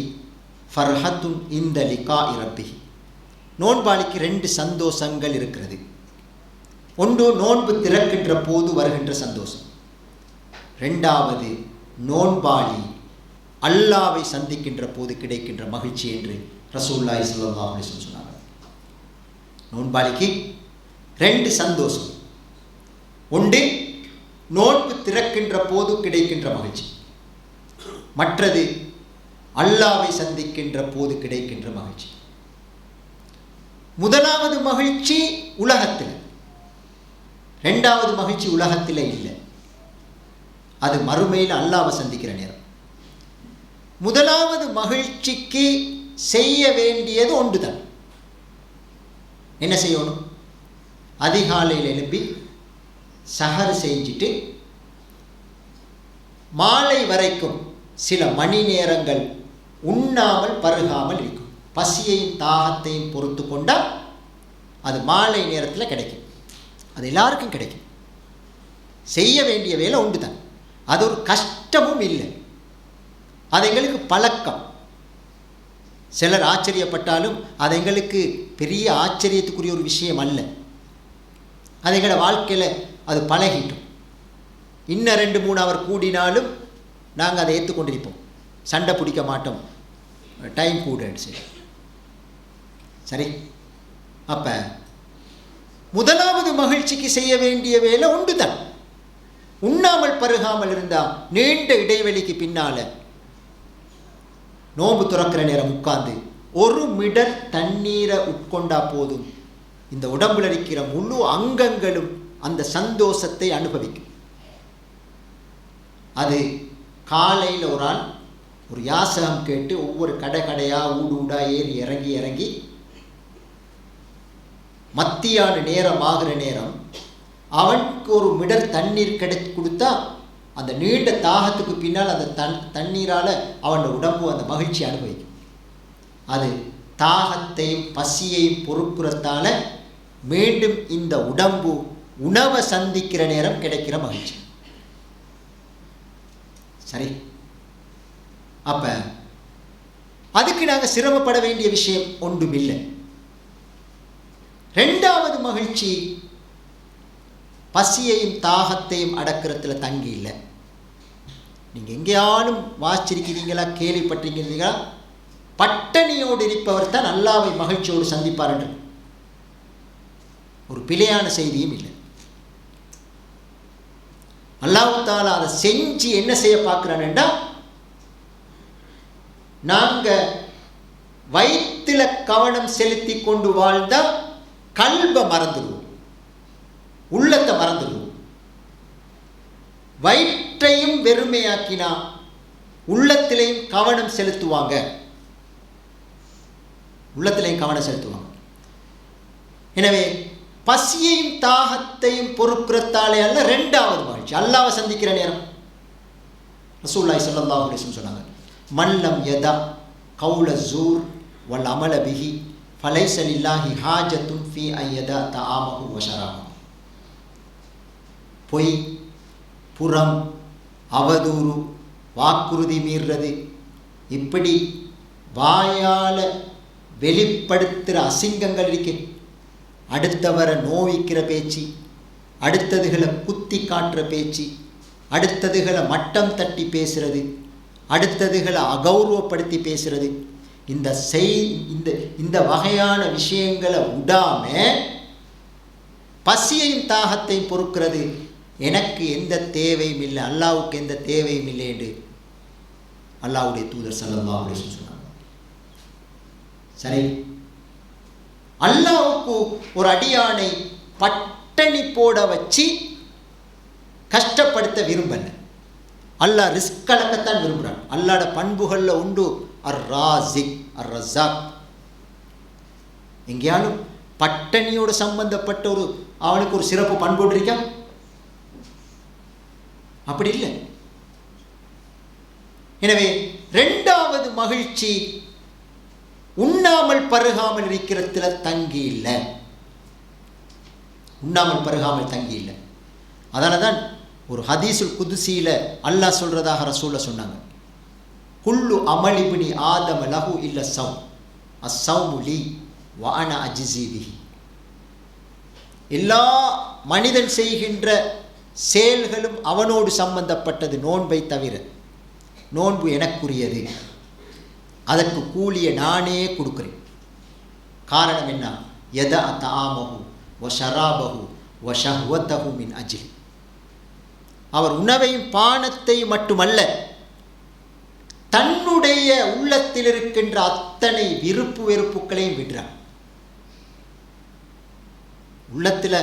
ஃபர்ஹத்துன் இந்த லிகாஇ ரப்பிஹி. நோன்பாளிக்கு 2 சந்தோஷங்கள் இருக்கிறது. ஒன்று நோன்பு திறக்கின்ற போது வருகின்ற சந்தோஷம். 2வது நோன்பாளி அல்லாவை சந்திக்கின்ற போது கிடைக்கின்ற மகிழ்ச்சி என்று ரசூலுல்லாஹி ஸல்லல்லாஹு அலைஹி வஸல்லம் சொன்னாங்க. நோன்பாளிக்கு 2 சந்தோஷம். ஒன்று நோன்பு திறக்கின்ற போது கிடைக்கின்ற மகிழ்ச்சி, மற்றது அல்லாவை சந்திக்கின்ற போது கிடைக்கின்ற மகிழ்ச்சி. முதலாவது மகிழ்ச்சி உலகத்தில், 2வது மகிழ்ச்சி உலகத்தில் இல்லை. அது மறுமையில் அல்லாவை சந்திக்கிற நேரம். முதலாவது மகிழ்ச்சிக்கு செய்ய வேண்டியது ஒன்றுதான். என்ன செய்யணும்? அதிகாலையில் எழுப்பி சஹர் செஞ்சுட்டு மாலை வரைக்கும் சில மணி நேரங்கள் உண்ணாமல் பருகாமல் இருக்கும். பசியையும் தாகத்தையும் பொறுத்து கொண்டால் அது மாலை நேரத்தில் கிடைக்கும். அது எல்லாருக்கும் கிடைக்கும். செய்ய வேண்டிய வேலை உண்டு தான். அது ஒரு கஷ்டமும் இல்லை. அது எங்களுக்கு பழக்கம். சிலர் ஆச்சரியப்பட்டாலும் அது எங்களுக்கு பெரிய ஆச்சரியத்துக்குரிய ஒரு விஷயம் அல்ல. அது எங்களோட வாழ்க்கையில் அது பழகிட்டோம். இன்னும் 2-3 அவர் கூடினாலும் நாங்கள் அதை ஏற்றுக்கொண்டிருப்போம். சண்டை பிடிக்க மாட்டோம். டைம் கூடாது. சரி. அப்போ முதலாவது மகிழ்ச்சிக்கு செய்ய வேண்டிய வேலை உண்டு தான். உண்ணாமல் பருகாமல் இருந்தால் நீண்ட இடைவெளிக்கு பின்னால் நோன்பு துறக்கிற நேரம் உட்கார்ந்து 1 மிடர் தண்ணீரை உட்கொண்டா போதும், இந்த உடம்புல இருக்கிற முழு அங்கங்களும் அந்த சந்தோஷத்தை அனுபவிக்கும். அது காலையில் ஒரு ஆள் ஒரு யாசகம் கேட்டு ஒவ்வொரு கடையாக ஊடா ஏறி இறங்கி மத்தியான நேரம் ஆகிற நேரம் அவனுக்கு 1 மிடர் தண்ணீர் கொடுத்தா அந்த நீண்ட தாகத்துக்கு பின்னால் அந்த தண்ணீரால் அவனோட உடம்பு அந்த மகிழ்ச்சி அனுபவிக்கும். அது தாகத்தையும் பசியையும் பொறுக்கிறதால மீண்டும் இந்த உடம்பு உணவை சந்திக்கிற நேரம் கிடைக்கிற மகிழ்ச்சி. சரி. அப்ப அதுக்கு நாங்கள் சிரமப்பட வேண்டிய விஷயம் ஒன்றுமில்லை. 2வது மகிழ்ச்சி பசியையும் தாகத்தையும் அடக்கிறதுல தங்கி இல்லை. நீங்கள் எங்கேயாலும் வாசிச்சிருக்கிறீங்களா, கேள்விப்பட்டிருக்கிறீங்களா? பட்டணியோடு இருப்பவர் தான் அல்லாவை மகிழ்ச்சியோடு சந்திப்பார் என்று ஒரு பிழையான செய்தியும் இல்லை. அல்லாஹ் தஆலா அதை செஞ்சு என்ன செய்ய பார்க்கிறான்டா, நாங்கள் வயிற்றில் கவனம் செலுத்தி கொண்டு வாழ்ந்தா கல்பை மறந்துடுவோம், உள்ளத்தை மறந்துடுவோம். வயிற்றையும் வெறுமையாக்கினா உள்ளத்திலையும் கவனம் செலுத்துவாங்க. எனவே பசியையும் தாகத்தையும் பொறுக்கிறதாலே அல்ல, ரெண்டாவது மகிழ்ச்சி அல்லாஹ்வை சந்திக்கிற நேரம். ரசூலுல்லாஹி ஸல்லல்லாஹு அலைஹி வஸல்லம் சொன்னாங்க, மல்லம் யதா கௌல ஸூர் வல் அமல பிஹி ஃபலைஸ லில்லாஹி ஹாஜத்துன் ஃபீ அய்யதா தஆமஹு வ ஷராபஹு. பொய், புறம், அவதூறு, வாக்குறுதி மீறுறது, இப்படி வாயால் வெளிப்படுத்துகிற அசிங்கங்கள் இருக்கு. அடுத்தவரை நோவிக்கிற பேச்சு, அடுத்ததுகளை குத்தி காட்டுற பேச்சு, அடுத்ததுகளை மட்டம் தட்டி பேசுறது, அடுத்ததுகளை அகௌரவப்படுத்தி பேசுறது, இந்த வகையான விஷயங்களை விடாம பசியையும் தாகத்தையும் பொறுக்கிறது. எனக்கு எந்த தேவையும் இல்லை, அல்லாஹ்வுக்கு எந்த தேவையும் இல்லை என்று அல்லாஹ்வுடைய தூதர் ஸல்லல்லாஹு அலைஹி வஸல்லம் சொன்னாங்க. சரி, அல்லாஹ்வுக்கு ஒரு அடியானை பட்டணி போட வச்சு கஷ்டப்படுத்த விரும்பல. அல்லாஹ் ரிஸ்க் கலக்கத்தான் விரும்புகிறான். அல்லாஹ்ட பண்புகளில் உண்டு அர் ராசிக் அர் ரஸாக். எங்கேயாலும் பட்டணியோடு சம்பந்தப்பட்ட அவனுக்கு ஒரு சிறப்பு பண்பு இருக்கா? அப்படி இல்லை. எனவே இரண்டாவது மகிழ்ச்சி உண்ணாமல் பருகாமல் இருக்கிறதுல தங்கி இல்லை. உண்ணாமல் பருகாமல் தங்கி இல்லை. அதனால தான் ஒரு ஹதீஸுல் குதுசியில அல்லாஹ் சொல்றதாக ரசூலுல்லாஹ் சொன்னாங்க, குல்லு அமலிபினி ஆதம லஹு இல்ல ஸௌம் அஸ்ஸௌமு லீ வ அனா அஜ்ஸி பிஹி. எல்லா மனிதன் செய்கின்ற செயல்களும் அவனோடு சம்பந்தப்பட்டது, நோன்பை தவிர. நோன்பு எனக்குரியது, அதற்கு கூலியை நானே கொடுக்கிறேன். காரணம் என்ன? யதா தஆமஹு வ ஷராபஹு வ ஷஹ்வதஹு மின் அஜ்லி. அவர் உணவையும் பானத்தையும் மட்டுமல்ல, தன்னுடைய உள்ளத்தில் இருக்கின்ற அத்தனை விருப்பு வெறுப்புகளையும் விடுறார். உள்ளத்தில்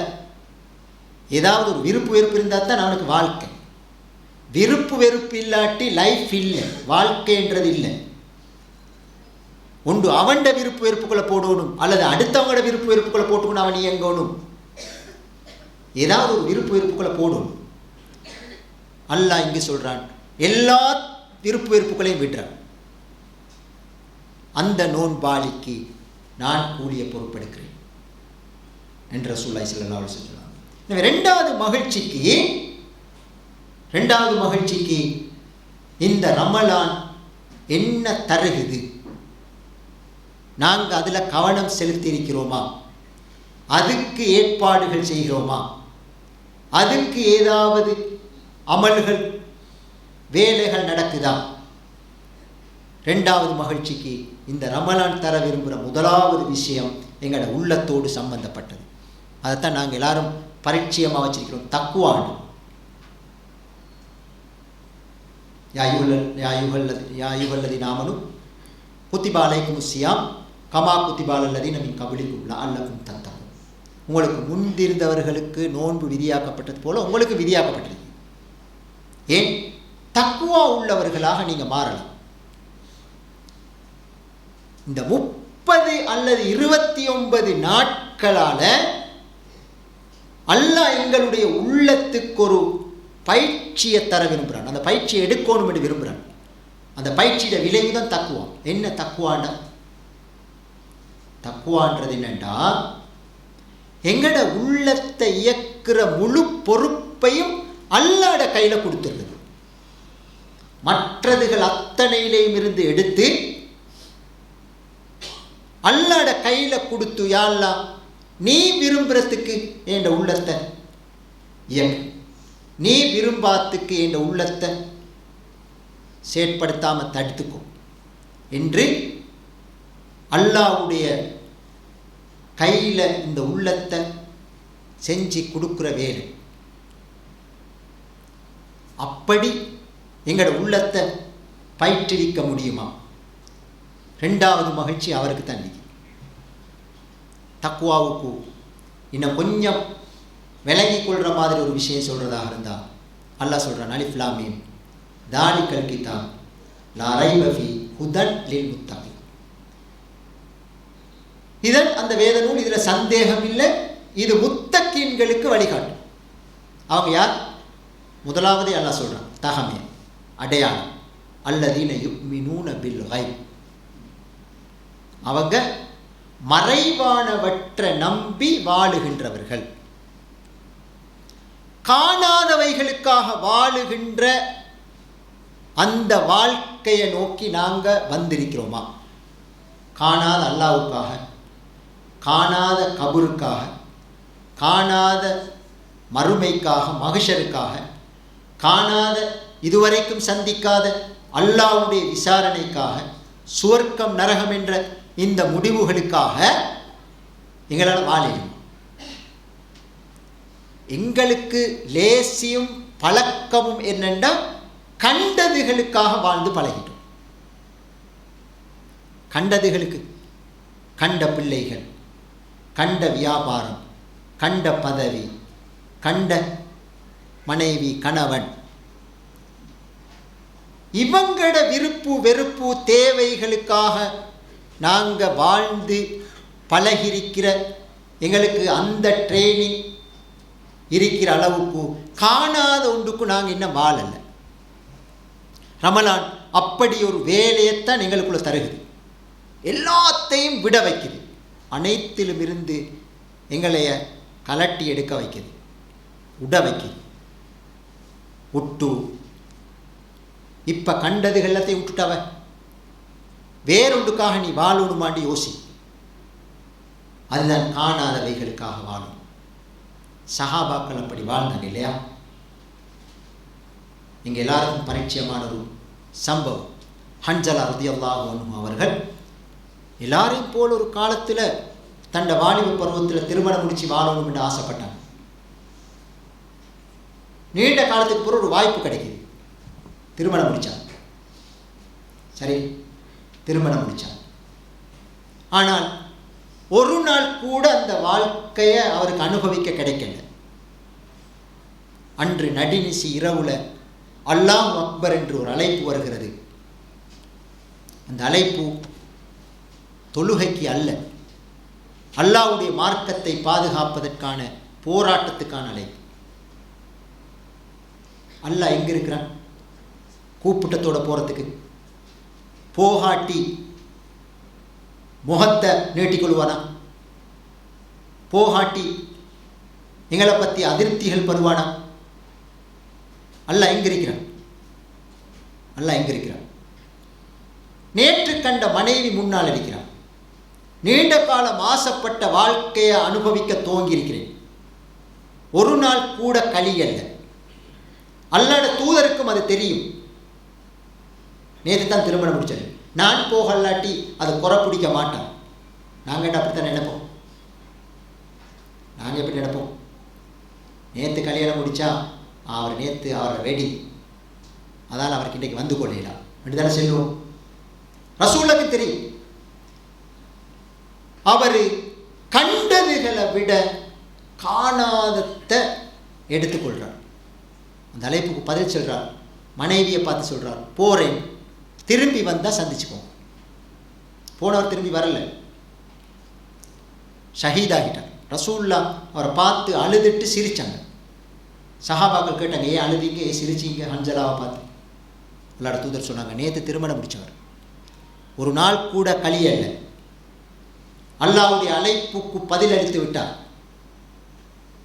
ஏதாவது ஒரு விருப்பு வெறுப்பு இருந்தால் தான் அவனுக்கு வாழ்க்கை. விருப்பு வெறுப்பு இல்லாட்டி லைஃப் இல்லை, வாழ்க்கைன்றது இல்லை. ஒன்று அவன்ட விருப்பு வெறுப்புகளை போடணும், அல்லது அடுத்தவங்களோட விருப்பு வெறுப்புகளை போட்டுக்கணும். அவன் இயங்கணும், ஏதாவது ஒரு விருப்பு வெறுப்புகளை போடணும். அல்லாஹ் இங்கு சொல்றான், எல்லா விருப்பு வெறுப்புகளையும் விடுறான். அந்த நோன்பாளிக்கு நான் கூலிய பொறுப்பெடுக்கிறேன் என்று ரசூலுல்லாஹி ஸல்லல்லாஹு அலைஹி வஸல்லம். எனவே இரண்டாவது மகிழ்ச்சிக்கு இந்த ரமலான் என்ன தருகுது? நாங்கள் அதில் கவனம் செலுத்தி இருக்கிறோமா? அதுக்கு ஏற்பாடுகள் செய்கிறோமா? அதுக்கு ஏதாவது அமல்கள், வேலைகள் நடக்குதா? இரண்டாவது மகிழ்ச்சிக்கு இந்த ரமலான் தர விரும்புகிற முதலாவது விஷயம் எங்களோட உள்ளத்தோடு சம்பந்தப்பட்டது. அதைத்தான் நாங்கள் எல்லாரும் பரிச்சயமாக வச்சிருக்கிறோம், தக்குவாண்டு. யா அய்யுஹல்லதீன ஆமனூ குத்திபா அலைக்குமுஸ் ஸியாம் கமா குத்திபா அலல்லதீன மின் கப்லிக்கும் லஅல்லக்கும் தத்தகூன். உங்களுக்கு முன்திருந்தவர்களுக்கு நோன்பு விதியாக்கப்பட்டது போல உங்களுக்கு விதியாக்கப்பட்டது. ஏன்? தக்குவா உள்ளவர்களாக நீங்கள் மாறலாம். இந்த 30 அல்லது 29 நாட்களால அல்லாஹ் எங்களுடைய உள்ளத்துக்கு ஒரு பயிற்சியை தர விரும்புகிறான். அந்த பயிற்சியை எடுக்கணும் என்று விரும்புகிறான். அந்த பயிற்சியோட விளைவு தான் தக்குவா. என்ன தக்குவாண்டா? தக்குவான்றது என்னண்டா, எங்கட உள்ளத்தை இயக்குற முழு பொறுப்பையும் அல்லாஹ்ட கையில கொடுத்துருது. மற்றதுகள் அத்தனையிலையும் இருந்து எடுத்து அல்லாஹ்ட கையில கொடுத்து, யா அல்லாஹ் நீ விரும்புறதுக்கு என் உள்ளத்தை இயக்கு, நீ விரும்பாத்துக்கு என் உள்ளத்தை செயற்படுத்தாம தடுத்துக்கும் என்று அல்லாஹ்வுடைய கையில் இந்த உள்ளத்தை செஞ்சு கொடுக்குற வேலை. அப்படி எங்களோட உள்ளத்தை பயிற்றுவிக்க முடியுமா? ரெண்டாவது மகிழ்ச்சி அவருக்கு தான். தக்குவாவுக்கு இன்னும் கொஞ்சம் விளங்கி கொள்கிற மாதிரி ஒரு விஷயம் சொல்கிறதாக இருந்தால் அல்லாஹ் சொல்கிறான், அலிஃப் லாம் மீம் தாலிகல் கிதாப் லா ரைப ஃபீ ஹுதன் லில் முத்தகீன். இதன் அந்த வேத நூல், இதில் சந்தேகம் இல்லை, இது முத்தகீன்களுக்கு வழிகாட்டும். அவங்க யார்? முதலாவதே அல்லாஹ் சொல்றான், தகமே அடையாளம், அல்லதீன யுமினூன பில் கைப், அவங்க மறைவானவற்றை நம்பி வாழுகின்றவர்கள். காணாதவைகளுக்காக வாழுகின்ற அந்த வாழ்க்கையை நோக்கி நாங்கள் வந்திருக்கிறோமா? காணாத அல்லாஹ்வுக்காக, காணாத கபருக்காக, காணாத மறுமைக்காக, மகிஷருக்காக, காணாத இதுவரைக்கும் சந்திக்காத அல்லாஹ்வுடைய விசாரணைக்காக, சுவர்க்கம் நரகம் என்ற இந்த முடிவுகளுக்காக எங்களால் வாழிடும். எங்களுக்கு லேசியும் பழக்கமும் என்னென்னா கண்டதுகளுக்காக வாழ்ந்து பழகிட்டோம். கண்டதுகளுக்கு, கண்ட பிள்ளைகள், கண்ட வியாபாரம், கண்ட பதவி, கண்ட மனைவி, கணவன், இவங்களோட விருப்பு வெறுப்பு தேவைகளுக்காக நாங்கள் வாழ்ந்து பழகிருக்கிற எங்களுக்கு அந்த ட்ரெயினிங் இருக்கிற அளவுக்கு காணாத ஒன்றுக்கு நாங்கள் இன்னும் வாழலை. ரமலான் அப்படி ஒரு வேலையைத்தான் எங்களுக்குள்ள தருகுது, எல்லாத்தையும் விட வைக்குது, அனைத்திலும் இருந்து எங்களைய கலட்டி எடுக்க வைக்குது, உட வைக்குது. விட்டு இப்போ கண்டதுகள் எல்லாத்தையும் விட்டுட்டவ வேறொன்றுக்காக நீ வாழணுமாண்டி யோசி. அதுதான் காணாதவைகளுக்காக வாழும். சஹாபாக்கள் அப்படி வாழ்ந்தாங்க இல்லையா? நீங்கள் எல்லாருக்கும் பரிச்சயமான ஒரு சம்பவம். ஹன்சலா ரலியல்லாஹு அன்ஹு அவர்கள் எல்லாரையும் போல் ஒரு காலத்தில் தன்னை வாலிப பருவத்தில் திருமணம் முடித்து வாழணும் என்று ஆசைப்பட்டாங்க. நீண்ட காலத்துக்கு பிறகு ஒரு வாய்ப்பு கிடைக்குது, திருமணம் முடித்தாங்க. சரி, திருமணம் முடித்தாங்க. ஆனால் ஒரு நாள் கூட அந்த வாழ்க்கையை அவருக்கு அனுபவிக்க கிடைக்கல. அன்று நடுநிசி இரவுல அல்லாஹ் அக்பர் என்று ஒரு அழைப்பு வருகிறது. அந்த அழைப்பு தொழுகைக்கு அல்ல, அல்லாஹ்வுடைய மார்க்கத்தை பாதுகாப்பதற்கான போராட்டத்துக்கான அழைப்பு. அல்லாஹ் எங்கே இருக்கிறான்? கூப்பிட்டத்தோட போகிறதுக்கு போகாட்டி முகத்தை நீட்டிக்கொள்வானா? போகாட்டி எங்களை பற்றி அதிருப்திகள் பருவானா? அல்லாஹ் எங்கே இருக்கிறான்? அல்லாஹ் எங்கே இருக்கிறான்? நேற்று கண்ட மனைவி முன்னால் இருக்கிறான். நீண்ட காலம் ஆசைப்பட்ட வாழ்க்கையை அனுபவிக்க துவங்கி இருக்கிறேன். ஒரு நாள் கூட கலியல்ல. அல்லாஹ்வுடைய தூதருக்கும் அது தெரியும். நேற்று தான் திருமணம் முடிச்சது, நான் போகலாட்டி அதை குறை பிடிக்க மாட்டான். நாங்கள் அப்படித்தான் நினைப்போம். நாங்கள் எப்படி நினைப்போம்? நேற்று கல்யாணம் முடித்தா அவர் நேற்று அவரை வெடி, அதால் அவருக்கு இன்றைக்கு வந்து கொள்ளலாம் அப்படி தானே சொல்லுவோம். ரசூலுக்கு தெரியும், அவர் கண்டதுகளை விட காணாதத்தை எடுத்துக்கொள்கிறார். அந்த அழைப்புக்கு பதில் சொல்கிறார். மனைவியை பார்த்து சொல்கிறார், போகிறேன், திரும்பி வந்தால் சந்திச்சுக்கோங்க. போனவர் திரும்பி வரல, ஷஹீதாகிட்டார். ரசூல்லா அவரை பார்த்து அழுதுட்டு சிரித்தாங்க. சஹாபாக்கள் கேட்டாங்க, ஏன் அழுதிங்க, ஏன் சிரிச்சிங்க ஹன்சலாவை பார்த்து? அல்லாஹ்வுடைய தூதர் சொன்னாங்க, நேற்று திருமணம் முடித்தவர், ஒரு நாள் கூட கலியல்ல, அல்லாஹ்வுடைய அழைப்புக்கு பதில் அளித்து விட்டார்.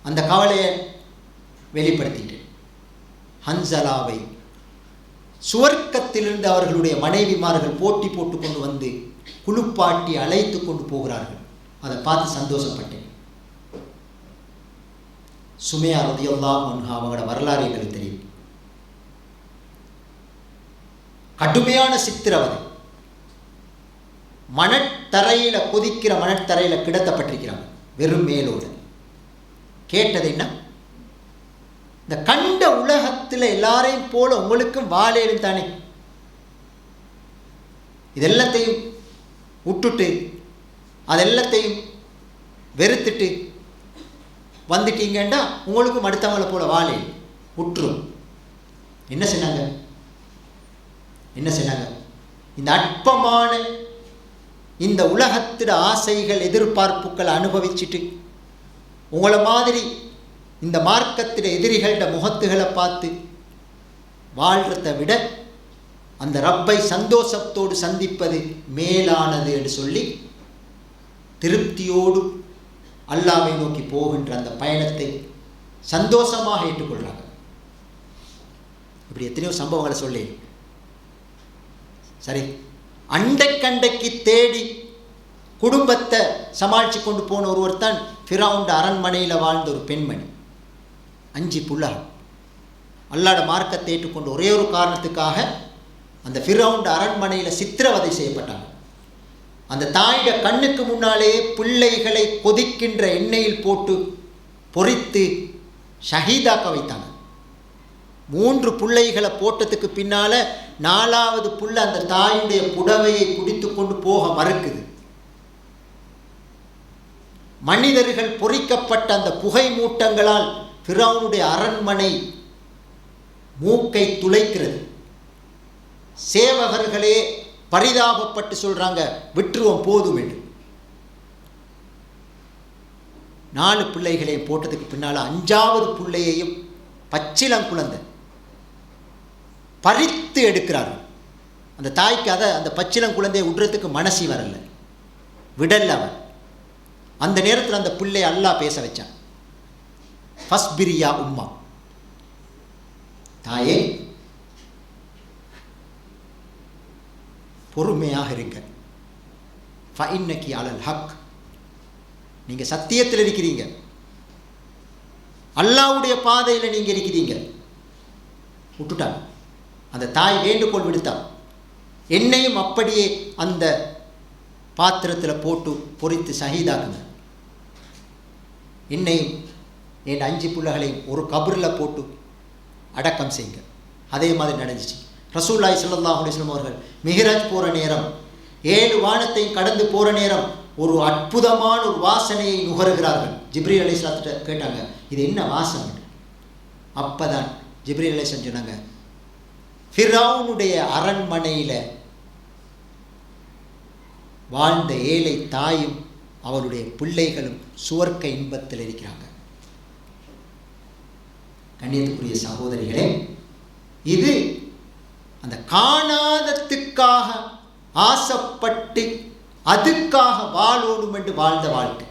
அந்த கவலையை வெளிப்படுத்திட்டு ஹன்சலாவை சுவர்க்கத்திலிருந்து அவர்களுடைய மனைவிமார்கள் போட்டி போட்டு கொண்டு வந்து குளிப்பாட்டி அழைத்து கொண்டு போகிறார்கள். அதை பார்த்து சந்தோஷப்பட்டேன். சுமையா ரலியல்லாஹு அன்ஹா அவங்களோட வரலாறு எங்களுக்கு தெரியும். கடுமையான சித்திரவதை, மணத்தரையில் கொதிக்கிற மணத்தரையில் கிடத்தப்பட்டிருக்கிறாங்க, வெறும் மேலோடு. கேட்டது என்ன? இந்த கண்ட உலகத்தில் எல்லாரையும் போல உங்களுக்கும் வாழேலும் தானே, இதெல்லாத்தையும் விட்டுட்டு அதெல்லாத்தையும் வெறுத்துட்டு வந்துட்டீங்கன்னா உங்களுக்கும் அடுத்தவங்களை போல வாழே விட்டுரும். என்ன சொன்னாங்க? என்ன சொன்னாங்க? இந்த அற்பமான இந்த உலகத்திட ஆசைகள் எதிர்பார்ப்புகளை அனுபவிச்சுட்டு உங்களை மாதிரி இந்த மார்க்கத்திட எதிரிகளோட முகத்துகளை பார்த்து வாழ்றதை விட அந்த ரப்பை சந்தோஷத்தோடு சந்திப்பது மேலானது என்று சொல்லி திருப்தியோடு அல்லாஹ்வை நோக்கி போகின்ற அந்த பயணத்தை சந்தோஷமாக ஏற்றுக்கொள்கிறாங்க. இப்படி எத்தனையோ சம்பவங்களை சொல்லி சரி, அண்டைக்கு தேடி குடும்பத்தை சமாளித்து கொண்டு போன ஒருவர் தான் ஃபிரௌன் அரண்மனையில் வாழ்ந்த ஒரு பெண்மணி. 5 புள்ளகள் அல்லாஹ்வுடைய மார்க்கத்தை ஏற்றுக்கொண்டு ஒரே ஒரு காரணத்துக்காக அந்த ஃபிரௌன் அரண்மனையில் சித்திரவதை செய்யப்பட்டாங்க. அந்த தாயிட கண்ணுக்கு முன்னாலே பிள்ளைகளை கொதிக்கின்ற எண்ணெயில் போட்டு பொறித்து ஷஹீதாக்க வைத்தாங்க. 3 பிள்ளைகளை போட்டதுக்கு பின்னால 4வது புள்ள அந்த தாயுடைய புடவையை பிடித்து கொண்டு போக மறுக்குது. மனிதர்கள் பொறிக்கப்பட்ட அந்த புகை மூட்டங்களால் ஃபிரௌனுடைய அரண்மனை மூக்கை துளைக்கிறது. சேவகர்களே பரிதாபப்பட்டு சொல்றாங்க, விட்டுருவோம் போதும் என்று. 4 பிள்ளைகளையும் போட்டதுக்கு பின்னால் 5வது பிள்ளையையும் பச்சிளங்குழந்தை பறித்து எடுக்கிறார்கள். அந்த தாய்க்கு அந்த பச்சிளங்குழந்தையை விடுறதுக்கு மனசு வரல, விடல அவன். அந்த நேரத்தில் அந்த பிள்ளை அல்லாஹ் பேச வச்சான். ஃபஸ்பிரியா உம்மா, தாயே பொறுமையாக இருங்க. ஃபஇன்னகி அலல் ஹக், நீங்கள் சத்தியத்தில் இருக்கிறீங்க, அல்லாஹ்வுடைய பாதையில் நீங்கள் இருக்கிறீங்க. விட்டுட்டாங்க. அந்த தாய் வேண்டுகோள் விடுத்தாள். என்னையும் அப்படியே அந்த பாத்திரத்தில் போட்டு பொறித்து ஷஹீதாக்குங்க, என்னையும் என் 5 பிள்ளைகளையும் ஒரு கபரில் போட்டு அடக்கம் செய்யுங்க. அதே மாதிரி நடந்துச்சு. ரசூலுல்லாஹி ஸல்லல்லாஹு அலைஹி வஸல்லம் அவர்கள் மிஹ்ராஜ் போகிற நேரம், 7 வானத்தையும் கடந்து போகிற நேரம் ஒரு அற்புதமான ஒரு வாசனையை நுகர்கிறார்கள். ஜிப்ரீல் அலைஹிஸ்ஸலாத்து கேட்டாங்க, இது என்ன வாசனை? அப்போ தான் ஜிப்ரீல் அலைஹிஸ்ஸலாம் சொன்னாங்க, ஃபிரௌனுடைய அரண்மனையில் வாழ்ந்த ஏழை தாயும் அவருடைய பிள்ளைகளும் சுவர்க்க இன்பத்தில் இருக்கிறாங்க. கண்ணியத்துக்குரிய சகோதரிகளே, இது அந்த காணாதத்துக்காக ஆசைப்பட்டு அதுக்காக வாழோடும் என்று வாழ்ந்த வாழ்க்கை.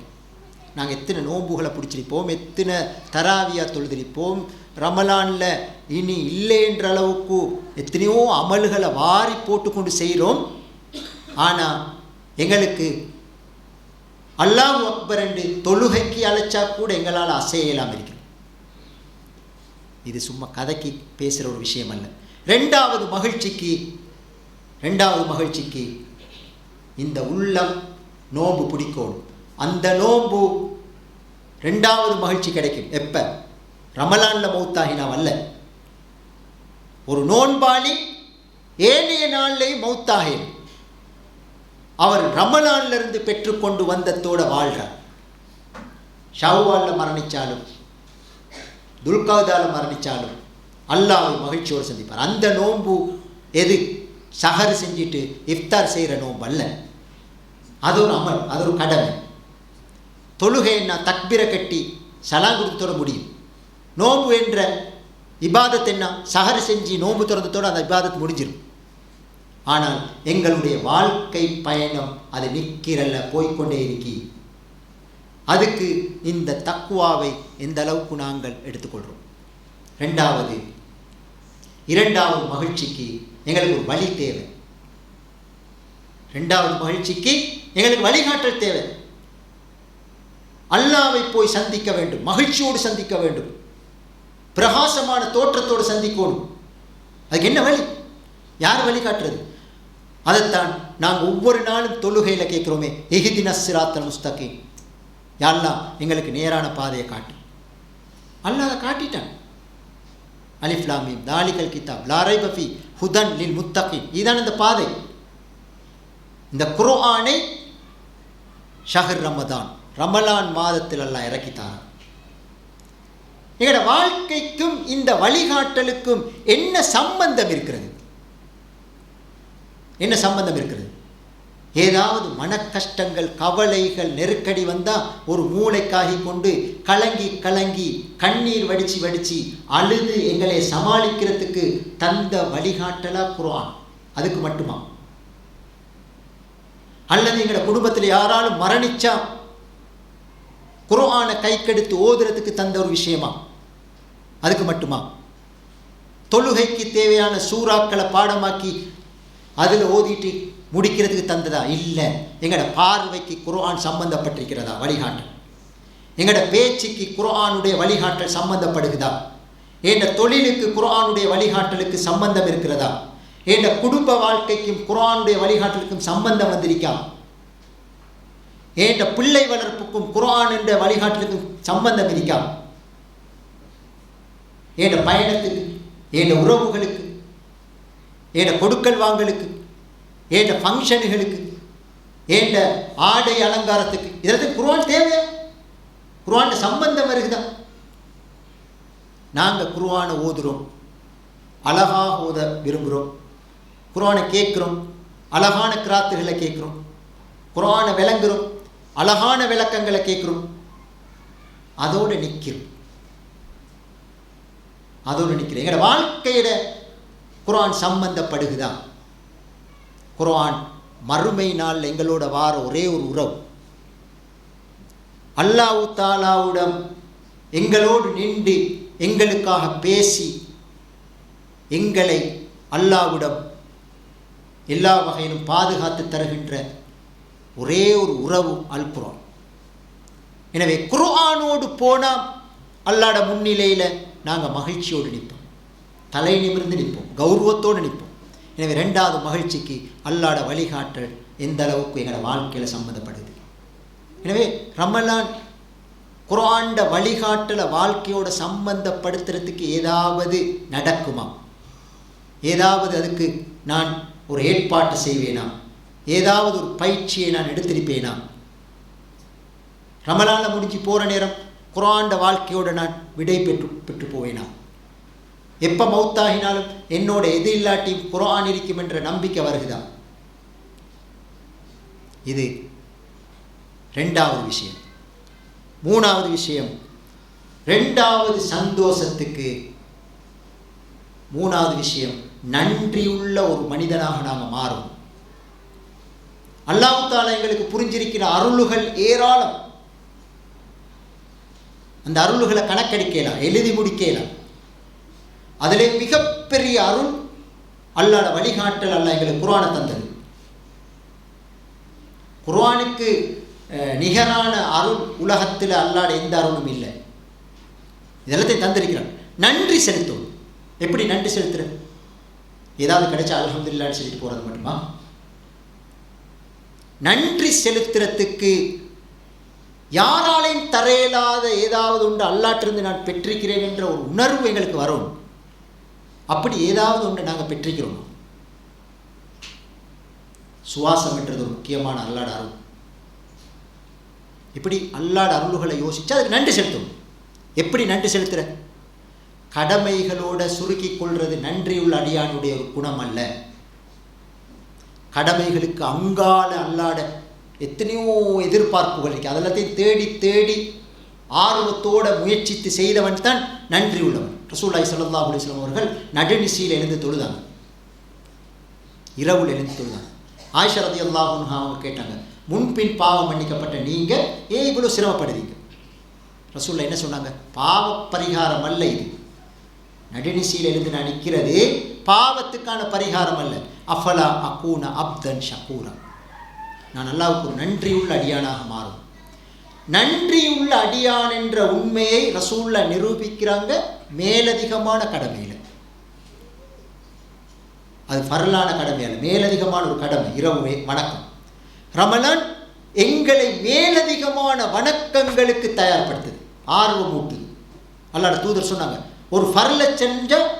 நாங்கள் எத்தனை நோன்புகளை பிடிச்சிருப்போம், எத்தனை தராவியா தொழுதிருப்போம், ரமலானில் இனி இல்லைன்ற அளவுக்கு எத்தனையோ அமல்களை வாரி போட்டுக்கொண்டு செய்கிறோம். ஆனால் எங்களுக்கு அல்லாஹு அக்பர் என்று தொழுகைக்கு அழைச்சா கூட எங்களால் அசையலாம் இருக்கிறோம். இது சும்மா கதைக்கு பேசுகிற ஒரு விஷயம் அல்ல. ரெண்டாவது மகிழ்ச்சிக்கு இந்த உள்ளம் நோன்பு பிடிக்கணும். அந்த நோன்பு 2வது மகிழ்ச்சி கிடைக்கும் எப்போ? ரமலானில் மௌத்தாகினாவல்ல. ஒரு நோன்பாளி ஏனைய நாளிலேயும் மௌத்தாகிடும். அவர் ரமலானிலிருந்து பெற்றுக்கொண்டு வந்ததோட வாழ்கிறார். ஷவ்வாலில் மரணித்தாலும் துல்காதாவில் மரணித்தாலும் அல்லாஹ்வை மகிழ்ச்சியோடு சந்திப்பார். அந்த நோன்பு எது? சஹர் செஞ்சுட்டு இஃப்தார் செய்கிற நோன்பு அல்ல. அது ஒரு அமல், அது ஒரு கடமை. தொழுகைன்னா தக்பீரை கட்டி சலாம் கொடுத்தோட முடியும். நோன்பு என்ற இபாதத் என்ன? சஹர் செஞ்சு நோன்பு திறந்ததோடு அந்த இபாதத் முடிஞ்சிடும். ஆனால் எங்களுடைய வாழ்க்கை பயணம் அது நிற்கிறல்ல, போய்கொண்டே இருக்கி. அதுக்கு இந்த தக்குவாவை எந்த அளவுக்கு நாங்கள் எடுத்துக்கொள்கிறோம். இரண்டாவது மகிழ்ச்சிக்கு எங்களுக்கு ஒரு வழி தேவை. 2வது மகிழ்ச்சிக்கு எங்களுக்கு வழிகாட்டல் தேவை. அல்லாஹ்வை போய் சந்திக்க வேண்டும், மகிழ்ச்சியோடு சந்திக்க வேண்டும், பிரகாசமான தோற்றத்தோடு சந்திக்கணும். அதுக்கு என்ன வழி? யார் வழிகாட்டுறது? அதைத்தான் நாங்கள் ஒவ்வொரு நாளும் தொழுகையில் கேட்குறோமே, இஹ்தினஸ் ஸிராத்தல் முஸ்தகீம், யா அல்லாஹ் எங்களுக்கு நேரான பாதையை காட்டு. அல்லாஹ் அதை காட்டிட்டான். அலிஃப் லாம் மீம் தாலிகல் கிதாப் லா ரைப ஃபீ ஹுதன் லில் முத்தகீன், இதான் இந்த பாதை. இந்த குர்ஆனை ஷஹர் ரமதான், ரமலான் மாதத்தில் அல்லாஹ் இறக்கித்தார். எங்களோட வாழ்க்கைக்கும் இந்த வழிகாட்டலுக்கும் என்ன சம்பந்தம் இருக்கிறது? என்ன சம்பந்தம் இருக்கிறது? ஏதாவது மன கஷ்டங்கள், கவலைகள், நெருக்கடி வந்தால் ஒரு மூளைக்காகி கொண்டு கலங்கி கலங்கி கண்ணீர் வடித்து வடித்து அழுது எங்களை சமாளிக்கிறதுக்கு தந்த வழிகாட்டலா குர்ஆன்? அதுக்கு மட்டுமா? அல்லது எங்களை குடும்பத்தில் யாராலும் மரணிச்சா குர்ஆனை கைக்கெடுத்து ஓதுறதுக்கு தந்த ஒரு விஷயமா? அதுக்கு மட்டுமா? தொழுகைக்கு தேவையான சூறாக்களை பாடமாக்கி அதில் ஓதிட்டு முடிக்கிறதுக்கு தந்ததா? இல்லை. எங்களோட பார்வைக்கு குர்ஆன் சம்பந்தப்பட்டிருக்கிறதா? வழிகாட்டல். எங்களோட பேச்சுக்கு குர்ஆனுடைய வழிகாட்டல் சம்பந்தப்படுகிறதா? என்ற தொழிலுக்கு குர்ஆனுடைய வழிகாட்டலுக்கு சம்பந்தம் இருக்கிறதா? என்ற குடும்ப வாழ்க்கைக்கும் குர்ஆனுடைய வழிகாட்டலுக்கும் சம்பந்தம் வந்திருக்கா? என்ற பிள்ளை வளர்ப்புக்கும் குர்ஆன் என்ற வழிகாட்டலுக்கும் சம்பந்தம் இருக்கா? என்ற பயணத்துக்கு, என்ற உறவுகளுக்கு, என்ற கொடுக்கல் வாங்கலுக்கு, என்ற ஃபங்க்ஷனுகளுக்கு, என்ற ஆடை அலங்காரத்துக்கு, இதற்கு குர்ஆன் தேவையா? குர்ஆன் சம்பந்தம் வருகுதா? நாங்கள் குர்ஆனை ஓதுறோம், அழகாக ஓத விரும்புகிறோம், குர்ஆனை கேட்குறோம், அழகான கிராத்துகளை கேட்குறோம், குர்ஆனை விளங்குறோம், அழகான விளக்கங்களை கேட்குறோம், அதோடு நிற்கிறோம். எங்களோட வாழ்க்கையிட குர்ஆன் சம்பந்தப்படுகுதா? குர்ஆன் மறுமை நாள் எங்களோட வார ஒரே ஒரு உறவு. அல்லாஹ் தஆலாவுடன் எங்களோடு நின்று எங்களுக்காக பேசி எங்களை அல்லாஹ்விடம் எல்லா வகையிலும் பாதுகாத்து தருகின்ற ஒரே ஒரு உறவு அல் குர்ஆன். எனவே குர்ஆனோடு போனால் அல்லாஹ்ட முன்னிலையில் நாங்கள் மகிழ்ச்சியோடு நிற்போம், தலை நிமிர்ந்து நிற்போம், கௌரவத்தோடு நிற்போம். எனவே ரெண்டாவது மகிழ்ச்சிக்கு அல்லாஹ்ட வழிகாட்டல் எந்த அளவுக்கு எங்களோட வாழ்க்கையில் சம்மந்தப்படுது. எனவே ரமலான் குர்ஆன்ட வழிகாட்டலை வாழ்க்கையோட சம்பந்தப்படுத்துறதுக்கு ஏதாவது நடக்குமா? ஏதாவது அதுக்கு நான் ஒரு ஏற்பாட்டு செய்வேனா? ஏதாவது ஒரு பயிற்சியை நான் எடுத்திருப்பேனா? ரமலானில் முடிஞ்சு போகிற நேரம் குர்ஆன்ட வாழ்க்கையோடு நான் விடை பெற்று போவேனா? எப்போ மௌத்தாகினாலும் என்னோட எது இல்லாட்டியும் குர்ஆன் இருக்கும் என்ற நம்பிக்கை வருகுதா? இது ரெண்டாவது விஷயம். மூணாவது விஷயம், ரெண்டாவது சந்தோஷத்துக்கு மூணாவது விஷயம், நன்றியுள்ள ஒரு மனிதனாக நாங்கள் மாறும். அல்லாஹ் தஆலா எங்களுக்கு புரிஞ்சிருக்கிற அருள்கள் ஏராளம். அந்த அருள்களை கணக்கெடுக்கலாம், எழுதி முடிக்கலாம். அதிலே மிகப்பெரிய அருள் அல்லாஹ்ட வழிகாட்டல். அல்லாஹ் எங்களுக்கு குர்ஆனை தந்தது. குர்ஆனுக்கு நிகரான அருள் உலகத்தில் அல்லாஹ்ட எந்த அருளும் இல்லை. இதெல்லாத்தையும் தந்திருக்கிறான். நன்றி செலுத்தும். எப்படி நன்றி செலுத்துறது? ஏதாவது கிடைச்சா அல்ஹம்துலில்லாஹ்னு சொல்லிட்டு போகிறது மட்டுமா? நன்றி செலுத்துறதுக்கு யாராலையும் தரையில்லாத ஏதாவது ஒன்று அல்லாட்டிருந்து நான் பெற்றிருக்கிறேன் என்ற ஒரு உணர்வு எங்களுக்கு வரும். அப்படி ஏதாவது ஒன்று நாங்கள் பெற்றிருக்கிறோம். சுவாசம் என்றது ஒரு முக்கியமான அல்லாஹ்ட அருள். இப்படி அல்லாஹ்ட அருள்களை யோசித்து அதுக்கு நன்றி செலுத்தும். எப்படி நன்றி செலுத்துற? கடமைகளோட சுருக்கி கொள்வது நன்றியுள்ள அடியானுடைய ஒரு குணம் அல்ல. கடமைகளுக்கு அங்கால அல்லாஹ்ட எத்தனையோ எதிர்பார்ப்புகள் இருக்கு. அதெல்லாத்தையும் தேடி தேடி ஆர்வத்தோட முயற்சித்து செய்தவன் தான் நன்றி உள்ளவன். ரசூலுல்லாஹி ஸல்லல்லாஹு அலைஹி வஸல்லம் அவர்கள் நடுநிசியில் எழுந்து தொழுதாங்க, இரவுல எழுந்து தொழுதாங்க. ஆயிஷா ரலியல்லாஹு அன்ஹா அவங்க கேட்டாங்க, முன்பின் பாவம் மன்னிக்கப்பட்ட நீங்கள் ஏன் இவ்வளோ சிரமப்படுவீங்க? ரசூலுல்லாஹ் என்ன சொன்னாங்க? பாவ பரிகாரம் அல்ல இது. நடுநிசியில் எழுந்து நான் நிற்கிறது பாவத்துக்கான பரிகாரம் அல்ல. அஃபலா அகூன அப்தன் ஷகூரா, நான் அல்லாஹ்வுக்கு ஒரு நன்றியுள்ள அடியானாக மாறும். நன்றியுள்ள அடியான் என்ற உண்மையை ரசூலுல்லாஹ் நிரூபிக்கிறாங்க மேலதிகமான கடமையில். அது ஃபர்லான கடமை அல்ல, மேலதிகமான ஒரு கடமை. இரவு வணக்கம். ரமலான் எங்களை மேலதிகமான வணக்கங்களுக்கு தயார்படுத்துது, ஆர்வம் ஊட்டுது. அல்லாஹ்வுடைய தூதர் சொன்னாங்க, ஒரு ஃபர்லை செஞ்சால்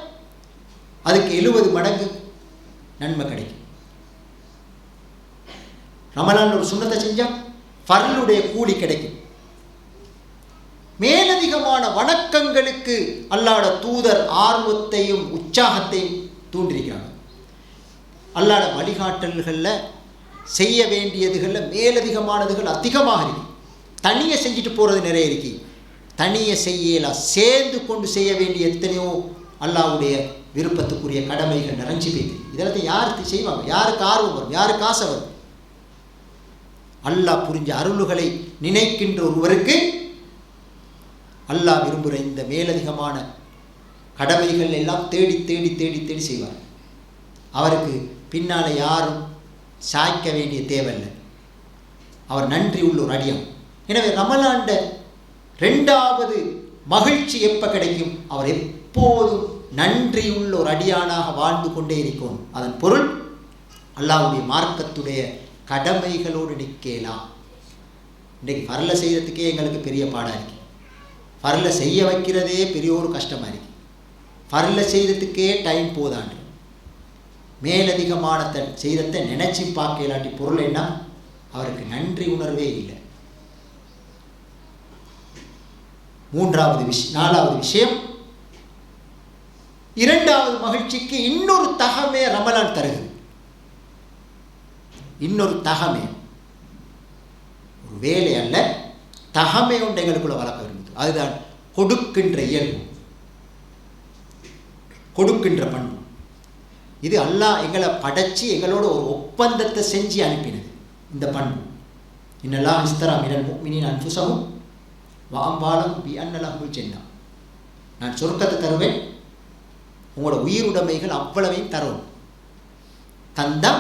அதுக்கு 70 மடங்கு நன்மை கிடைக்கும். ரமலான் ஒரு சுன்னத்தை செஞ்சால் ஃபர்லுடைய கூலி கிடைக்கும். மேலதிகமான வணக்கங்களுக்கு அல்லாஹ்வுடைய தூதர் ஆர்வத்தையும் உற்சாகத்தையும் தூண்டிருக்கிறாங்க. அல்லாஹ்வுடைய வழிகாட்டல்களில் செய்ய வேண்டியதுகளில் மேலதிகமானதுகள் அதிகமாக இருக்கு. தனியை செஞ்சுட்டு போகிறது நிறைய இருக்கு. தனியை செய்யலாம், சேர்ந்து கொண்டு செய்ய வேண்டிய எத்தனையோ அல்லாஹ்வுடைய விருப்பத்துக்குரிய கடமைகள் நிறைஞ்சு போயிருக்கு. இதெல்லாம் யாருக்கு செய்வாங்க? யாருக்கு ஆர்வம் வரும்? யாருக்கு ஆசை வரும்? அல்லாஹ் புரிஞ்ச அருள்களை நினைக்கின்ற ஒருவருக்கு அல்லாஹ் விரும்புகிற இந்த மேலதிகமான கடமைகள் எல்லாம் தேடி தேடி தேடி தேடி செய்வார். அவருக்கு பின்னால் யாரும் சாய்க்க வேண்டிய தேவையில்லை. அவர் நன்றி உள்ள ஒரு அடியான். எனவே ரமலான்ட 2வது மகிழ்ச்சி எப்போ கிடைக்கும்? அவர் எப்போதும் நன்றி உள்ள ஒரு அடியானாக வாழ்ந்து கொண்டே இருக்கணும். அதன் பொருள் அல்லாஹ்வுடைய மார்க்கத்துடைய கடமைகளோடு நிற்கலாம். இன்றைக்கு ஃபர்ல செய்கிறதுக்கே எங்களுக்கு பெரிய பாடாக இருக்கு. ஃபர்ல செய்ய வைக்கிறதே பெரிய ஒரு கஷ்டமாக இருக்கு. ஃபர்ல செய்கிறதுக்கே டைம் போதாண்டு. மேலதிகமானத்தை செய்கிறத நினைச்சி பார்க்க இல்லாட்டி பொருள் என்ன? அவருக்கு நன்றி உணர்வே இல்லை. 4வது விஷயம், 2வது மகிழ்ச்சிக்கு இன்னொரு தகமே ரமலான் தருகிறது. இன்னொரு தகமே, ஒரு வேலை அல்ல, தகமே ஒன்று எங்களுக்குள்ள வளர்க்க விரும்புது. அதுதான் கொடுக்கின்ற இயல்பு, கொடுக்கின்ற பண்பு. இது அல்லாஹ் எங்களை படைச்சி எங்களோட ஒரு ஒப்பந்தத்தை செஞ்சு அனுப்பினது. இந்த பண்பு, இன்னல்லாஹ் இஸ்தரா மினல் முஃமினீன அன்ஃபுஸஹும் வ அம்வாலஹும் பிஅன்ன லஹுமுல் ஜன்னah. நான் சொர்க்கத்தை தருவேன், உங்களோட உயிருடைமைகள் அவ்வளவையும் தரும், தந்தா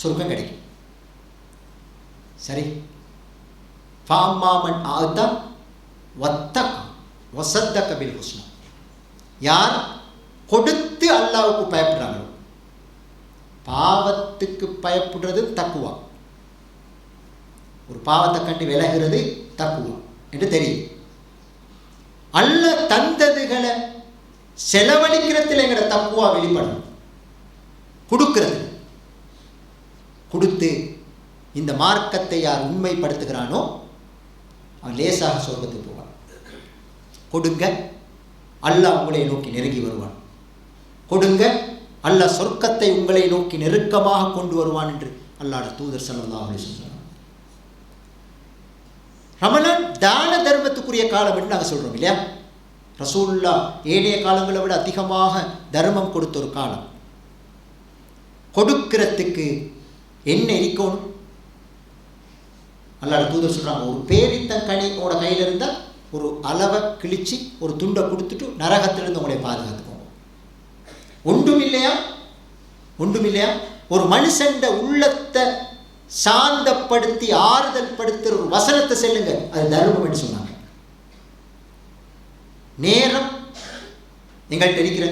சொர்க்கம் கிடைக்கும். சரி, ஃபாம்மாமன் ஆதா வத்தக வஸத்தக பில் ஹுஸ்னா. யார் கொடுத்து அல்லாஹ்வுக்கு பயப்படுறாங்களோ, பாவத்துக்கு பயப்படுறது தக்குவா, ஒரு பாவத்தை கண்டு விலகிறது தக்குவா என்று தெரியும். அல்லாஹ் தந்ததுகளை செலவழிக்கிறதுல எங்கட தக்குவா வெளிப்படும். கொடுக்கிறது, கொடுத்து இந்த மார்க்கத்தை யார் உண்மைப்படுத்துகிறானோ அவன் லேசாக சொர்க்கத்துக்கு போவான். கொடுங்க, அல்லாஹ் உங்களை நோக்கி நெருங்கி வருவான். கொடுங்க, அல்லாஹ் சொர்க்கத்தை உங்களை நோக்கி நெருக்கமாக கொண்டு வருவான் என்று அல்லாஹ்வுடைய தூதர் ஸல்லல்லாஹு அலைஹி வஸல்லம். ரமலான் தான தர்மத்துக்குரிய காலம் என்று நாங்கள் சொல்றோம் இல்லையா? ரசூலுல்லாஹ் ஏனைய காலங்களை விட அதிகமாக தர்மம் கொடுத்த ஒரு காலம். கொடுக்கிறதுக்கு என்ன இருக்கணும்? அல்லாஹ்வுடைய தூதர் சொல்றாங்க, ஒரு பேரித்தங்கனி உங்களோட கையில் இருந்தால் ஒரு அளவை கிழிச்சு ஒரு துண்டை கொடுத்துட்டு நரகத்திலிருந்து உங்களை பாதுகாத்துக்கோங்க. ஒன்றும் இல்லையா? ஒரு மனுஷன் உள்ளத்தை சாந்தப்படுத்தி ஆறுதல் படுத்துற ஒரு வசனத்தை செல்லுங்க, அது தர்மம் என்று சொன்னாங்க. நேரம் எங்கள்கிட்ட இருக்கிற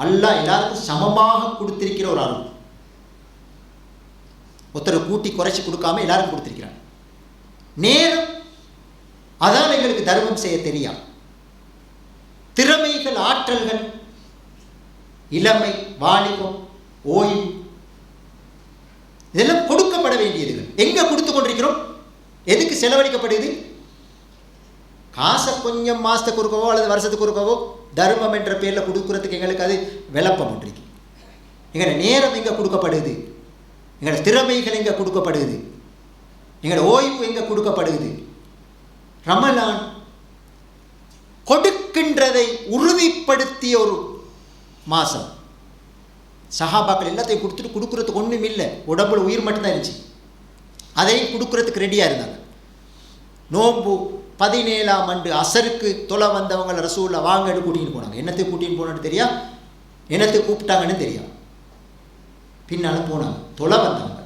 அல்லாஹ் எல்லாருக்கும் சமமாக கொடுத்திருக்கிற ஒரு அருள். ஒருத்தரை கூட்டி குறைச்சி கொடுக்காம எல்லாரும் கொடுத்திருக்கிறாங்க. நேரம், அதான் எங்களுக்கு தர்மம் செய்ய தெரியும். திறமைகள், ஆற்றல்கள், இளமை, வாலிபம், ஓய்வு, இதெல்லாம் கொடுக்கப்பட வேண்டியதுகள். எங்க கொடுத்து கொண்டிருக்கிறோம்? எதுக்கு செலவழிக்கப்படுது? காசை கொஞ்சம் மாசத்துக்கு கொடுக்கவோ அல்லது வருஷத்துக்கு கொடுக்கவோ தர்மம் என்ற பேர்ல கொடுக்கறதுக்கு எங்களுக்கு அது விளப்பம் இருக்கு. எங்களோட நேரம் எங்க கொடுக்கப்படுது? எங்களோட திறமைகள் எங்க கொடுக்கப்படுது? எங்களோட ஓய்வு எங்க கொடுக்கப்படுது? ரமலான் கொடுக்கின்றதை உறுதிப்படுத்திய ஒரு மாசம். சஹாபாக்கள் எல்லாத்தையும் கொடுத்துட்டு கொடுக்கறதுக்கு ஒன்றும் இல்லை, உடம்புல உயிர் மட்டும்தான் இருந்துச்சு, அதையும் கொடுக்கறதுக்கு ரெடியாக இருந்தாங்க. நோன்பு 17ஆம் ஆண்டு அசருக்கு தொலை வந்தவங்களை ரசூலுல்லாஹ் வாங்க கூட்டின்னு போனாங்க. என்னத்துக்கு கூட்டின்னு போனோன்னு தெரியா, என்னத்துக்கு கூப்பிட்டாங்கன்னு தெரியா, பின்னால் போனாங்க. தொலை வந்தவங்க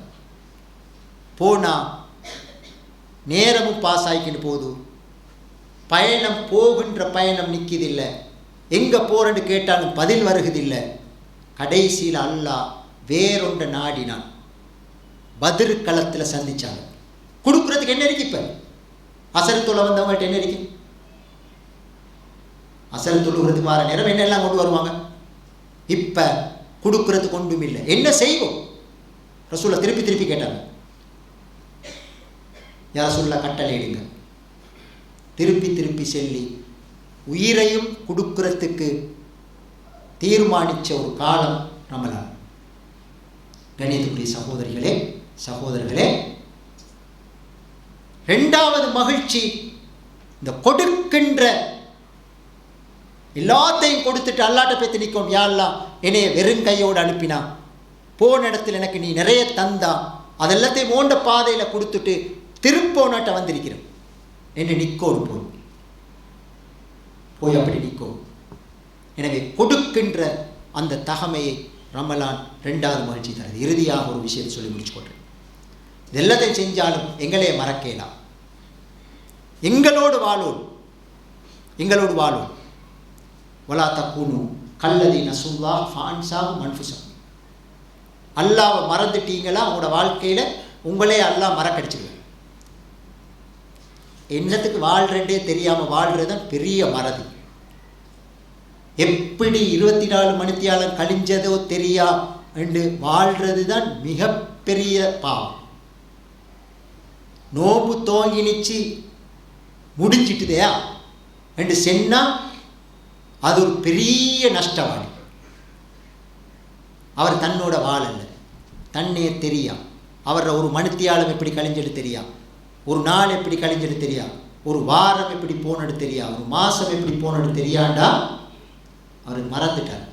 போனால் நேரமும் பாஸ் ஆகிக்கின்னு போகுது, பயணம் போகின்ற பயணம் நிற்கிதில்லை, எங்கே போகிறேன்னு கேட்டாலும் பதில் வருகுதில்லை. கடைசியில் அல்லாஹ் வேறொன்ற நாடினான். பத்ர் களத்தில் சந்திச்சாங்க. கொடுக்குறதுக்கு என்ன இருக்கு? இப்போ அசர் தொலை வந்தவங்கள்ட்ட என்ன இருக்கு? அசர் தொழுகிறதுக்கு வர நேரம் என்னெல்லாம் கொண்டு வருவாங்க. இப்போ கொடுக்கறதுக்கு ஒன்றும் இல்லை. என்ன செய்வோம்? ரசூலுல்லாஹ் திருப்பி திருப்பி கேட்டாங்க, யா ரசூலுல்லாஹ் கட்டளை இடுங்க. திருப்பி திருப்பி சொல்லி உயிரையும் கொடுக்கறதுக்கு தீர்மானித்த ஒரு காலம் ரமலான். கணியத்துக்குரிய சகோதரிகளே சகோதரர்களே, இரண்டாவது மகிழ்ச்சி இந்த கொடுக்கின்ற எல்லாத்தையும் கொடுத்துட்டு அல்லாட்ட போய் நிற்கும். யா அல்லாஹ், என்னைய வெறுங்கையோடு அனுப்பினா, போன இடத்துல எனக்கு நீ நிறைய தந்தா, அதெல்லாத்தையும் ஓண்ட பாதையில் கொடுத்துட்டு திருப்போனாட்ட வந்திருக்கிறோம் என்று நிற்கோடு போய் அப்படி நிற்கும். எனவே கொடுக்கின்ற அந்த தகமையை ரமலான் இரண்டாவது மகிழ்ச்சி தருது. இறுதியாக ஒரு விஷயத்தை சொல்லி முடிச்சு கொள்றேன். இது எல்லாத்தையும் செஞ்சாலும் எங்களே மறக்கலாம். எங்களோடு வாழும் வலா தக்கூனு கல்லதி நசுல்லா ஃபான்சாஹு மன்ஃபுஸஹும். அல்லாஹ்வை மறந்துட்டீங்களா, உங்களோட வாழ்க்கையில் உங்களே அல்லாஹ் மறக்கடிச்சிருவேன். என்னத்துக்கு வாழ்றே தெரியாமல் வாழ்கிறது தான் பெரிய மறதி. எப்படி 24 மணித்தியாலம் கழிஞ்சதோ தெரியா என்று வாழ்றது தான் மிகப்பெரிய பாவம். நோம்பு தோங்கி நிச்சு முடிஞ்சிட்டுதையா என்று சொன்னால் அது ஒரு பெரிய நஷ்டவாளி. அவர் தன்னோட வாழல்ல, தன்னே தெரியா. அவர ஒரு மணித்தியாலம் எப்படி கழிஞ்சது தெரியா, ஒரு நாள் எப்படி கழிஞ்சது தெரியா, ஒரு வாரம் எப்படி போனது தெரியா, ஒரு மாதம் எப்படி போனது தெரியாண்டா அவர் மறந்துட்டார்.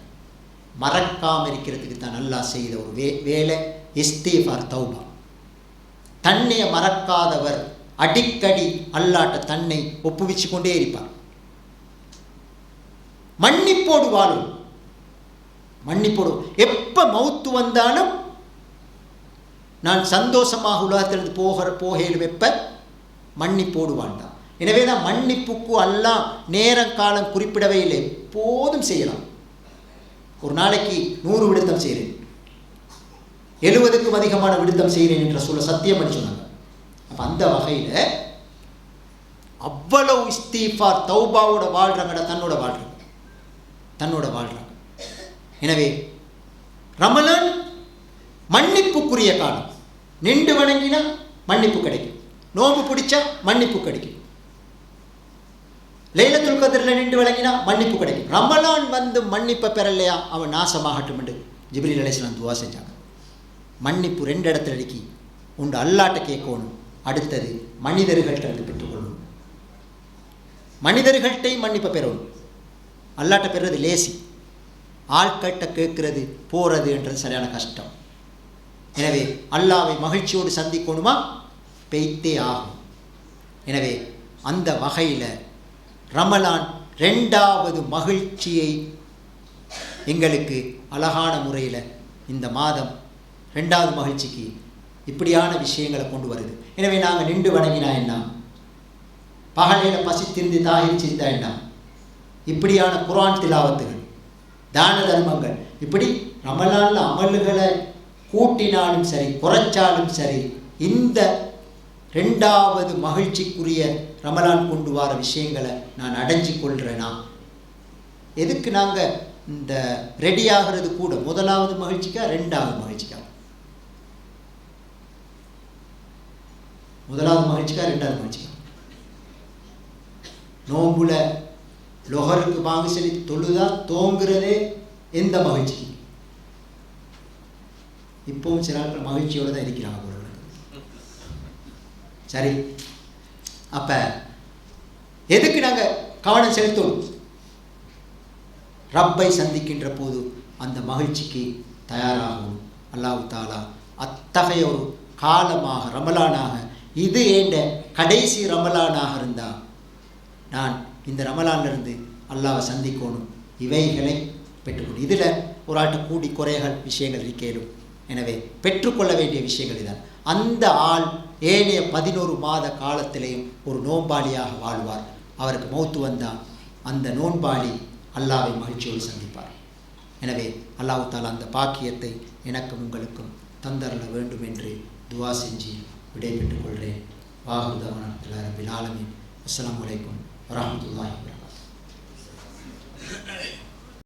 மறக்காமல் இருக்கிறதுக்கு தான் நல்லா செய்த ஒரு வேலை இஸ்திஃபார், தௌபா. தன்னையை மறக்காதவர் அடிக்கடி அல்லாட்ட தன்னை ஒப்புவிச்சு கொண்டே இருப்பார். மன்னிப்போடு வாழும். எப்போ மௌத்து வந்தாலும் நான் சந்தோஷமாக உலகத்திலிருந்து போகையில் வெப்ப மன்னிப்போடு வாழ்ந்தான். எனவே தான் மன்னிப்புக்கு அல்லாஹ் நேரம் காலம் குறிப்பிடவே இல்லை, எப்போதும் செய்யலாம். ஒரு நாளைக்கு 100 விடுத்தம் செய்கிறேன், 70க்கும் அதிகமான விடுத்தம் செய்கிறேன் என்ற சொல்ல சத்தியம் பண்ணி சொன்னாங்க. அப்போ அந்த வகையில் அவ்வளவு இஸ்திஃபார் தௌபாவோட வாழ்றாங்கடா, தன்னோட வாழ்றாங்க. எனவே ரமலான் மன்னிப்புக்குரிய காலம். நின்று வணங்கினா மன்னிப்பு கிடைக்கும், நோம்பு பிடிச்சா மன்னிப்பு கிடைக்கும், லைலத்துல் கத்ரில் நின்று வணங்கினா மன்னிப்பு கிடைக்கும். ரமலான் வந்து மன்னிப்பை பெறலையா அவன் நாசமாகட்டும் என்று ஜிப்ரீல் அலைஹிஸ்ஸலாம் துவா செஞ்சாங்க. மன்னிப்பு 2 இடத்துல இருக்கி, ஒன்று அல்லாட்ட கேட்கணும், அடுத்தது மனிதர்கள்ட்ட பெற்றுக்கொள்ளணும். மனிதர்கள்ட்டையும் மன்னிப்பை பெறணும். அல்லாட்ட பெறுறது லேசி, ஆள்கிட்ட கேட்கறது போகிறது என்றது சரியான கஷ்டம். எனவே அல்லாவை மகிழ்ச்சியோடு சந்திக்கணுமா, பெய்த்தே ஆகும். எனவே அந்த வகையில் ரமலான் 2வது மகிழ்ச்சியை எங்களுக்கு அழகான முறையில் இந்த மாதம் 2வது மகிழ்ச்சிக்கு இப்படியான விஷயங்களை கொண்டு வருது. எனவே நாங்கள் நின்று வணங்கினா என்ன, பகலையில் பசித்திருந்து தாகிச்சிருந்தா என்ன, இப்படியான குர்ஆன் திலாவத்துகள், தான தர்மங்கள், இப்படி ரமலானில் அமல்களை கூட்டினாலும் சரி குறைச்சாலும் சரி, இந்த 2வது மகிழ்ச்சிக்குரிய ரமலான் கொண்டு வர விஷயங்களை நான் அடைஞ்சு கொள்கிறேனா. எதுக்கு நாங்கள் இந்த ரெடி ஆகிறது கூட 1வது மகிழ்ச்சிக்கா 2வது மகிழ்ச்சிக்கா? 1வது மகிழ்ச்சிக்கா 2வது மகிழ்ச்சிக்கா? நோம்புல லொஹருக்கு வாங்கி சொல்லி தொழுதா தோங்குறதே எந்த மகிழ்ச்சி? இப்பவும் சில ஆட்கள் மகிழ்ச்சியோடு தான் இருக்கிறாங்க. சரி, அப்ப எதுக்கு நாங்கள் கவனம் செலுத்தணும்? ரப்பை சந்திக்கின்ற போது அந்த மகிழ்ச்சிக்கு தயாராகும். அல்லாஹ் தாலா அத்தகைய ஒரு காலமாக ரமலானாக, இது ஏண்ட கடைசி ரமலானாக இருந்தால் நான் இந்த ரமலானிலிருந்து அல்லாஹ்வை சந்திக்கணும், இவைகளை பெற்றுக்கணும். இதில் ஒரு ஆட்டு கூடி குறைகள் விஷயங்கள் இருக்கேனும். எனவே பெற்றுக்கொள்ள வேண்டிய விஷயங்கள் இதான். அந்த ஆள் ஏனைய 11 மாத காலத்திலேயும் ஒரு நோன்பாளியாக வாழ்வார். அவருக்கு மௌத்து வந்தால் அந்த நோன்பாளி அல்லாஹ்வை மகிழ்ச்சியோடு சந்திப்பார். எனவே அல்லாஹ் தாலா அந்த பாக்கியத்தை எனக்கும் உங்களுக்கும் தந்தரல வேண்டும் என்று துவா செஞ்சு விடைபெற்றுக் கொள்கிறேன். வாஹிரு தஅவானா ரப்பில் ஆலமீன். அஸ்ஸலாமு அலைக்கும் வரஹ்மத்துல்லாஹி வபரகாத்துஹு.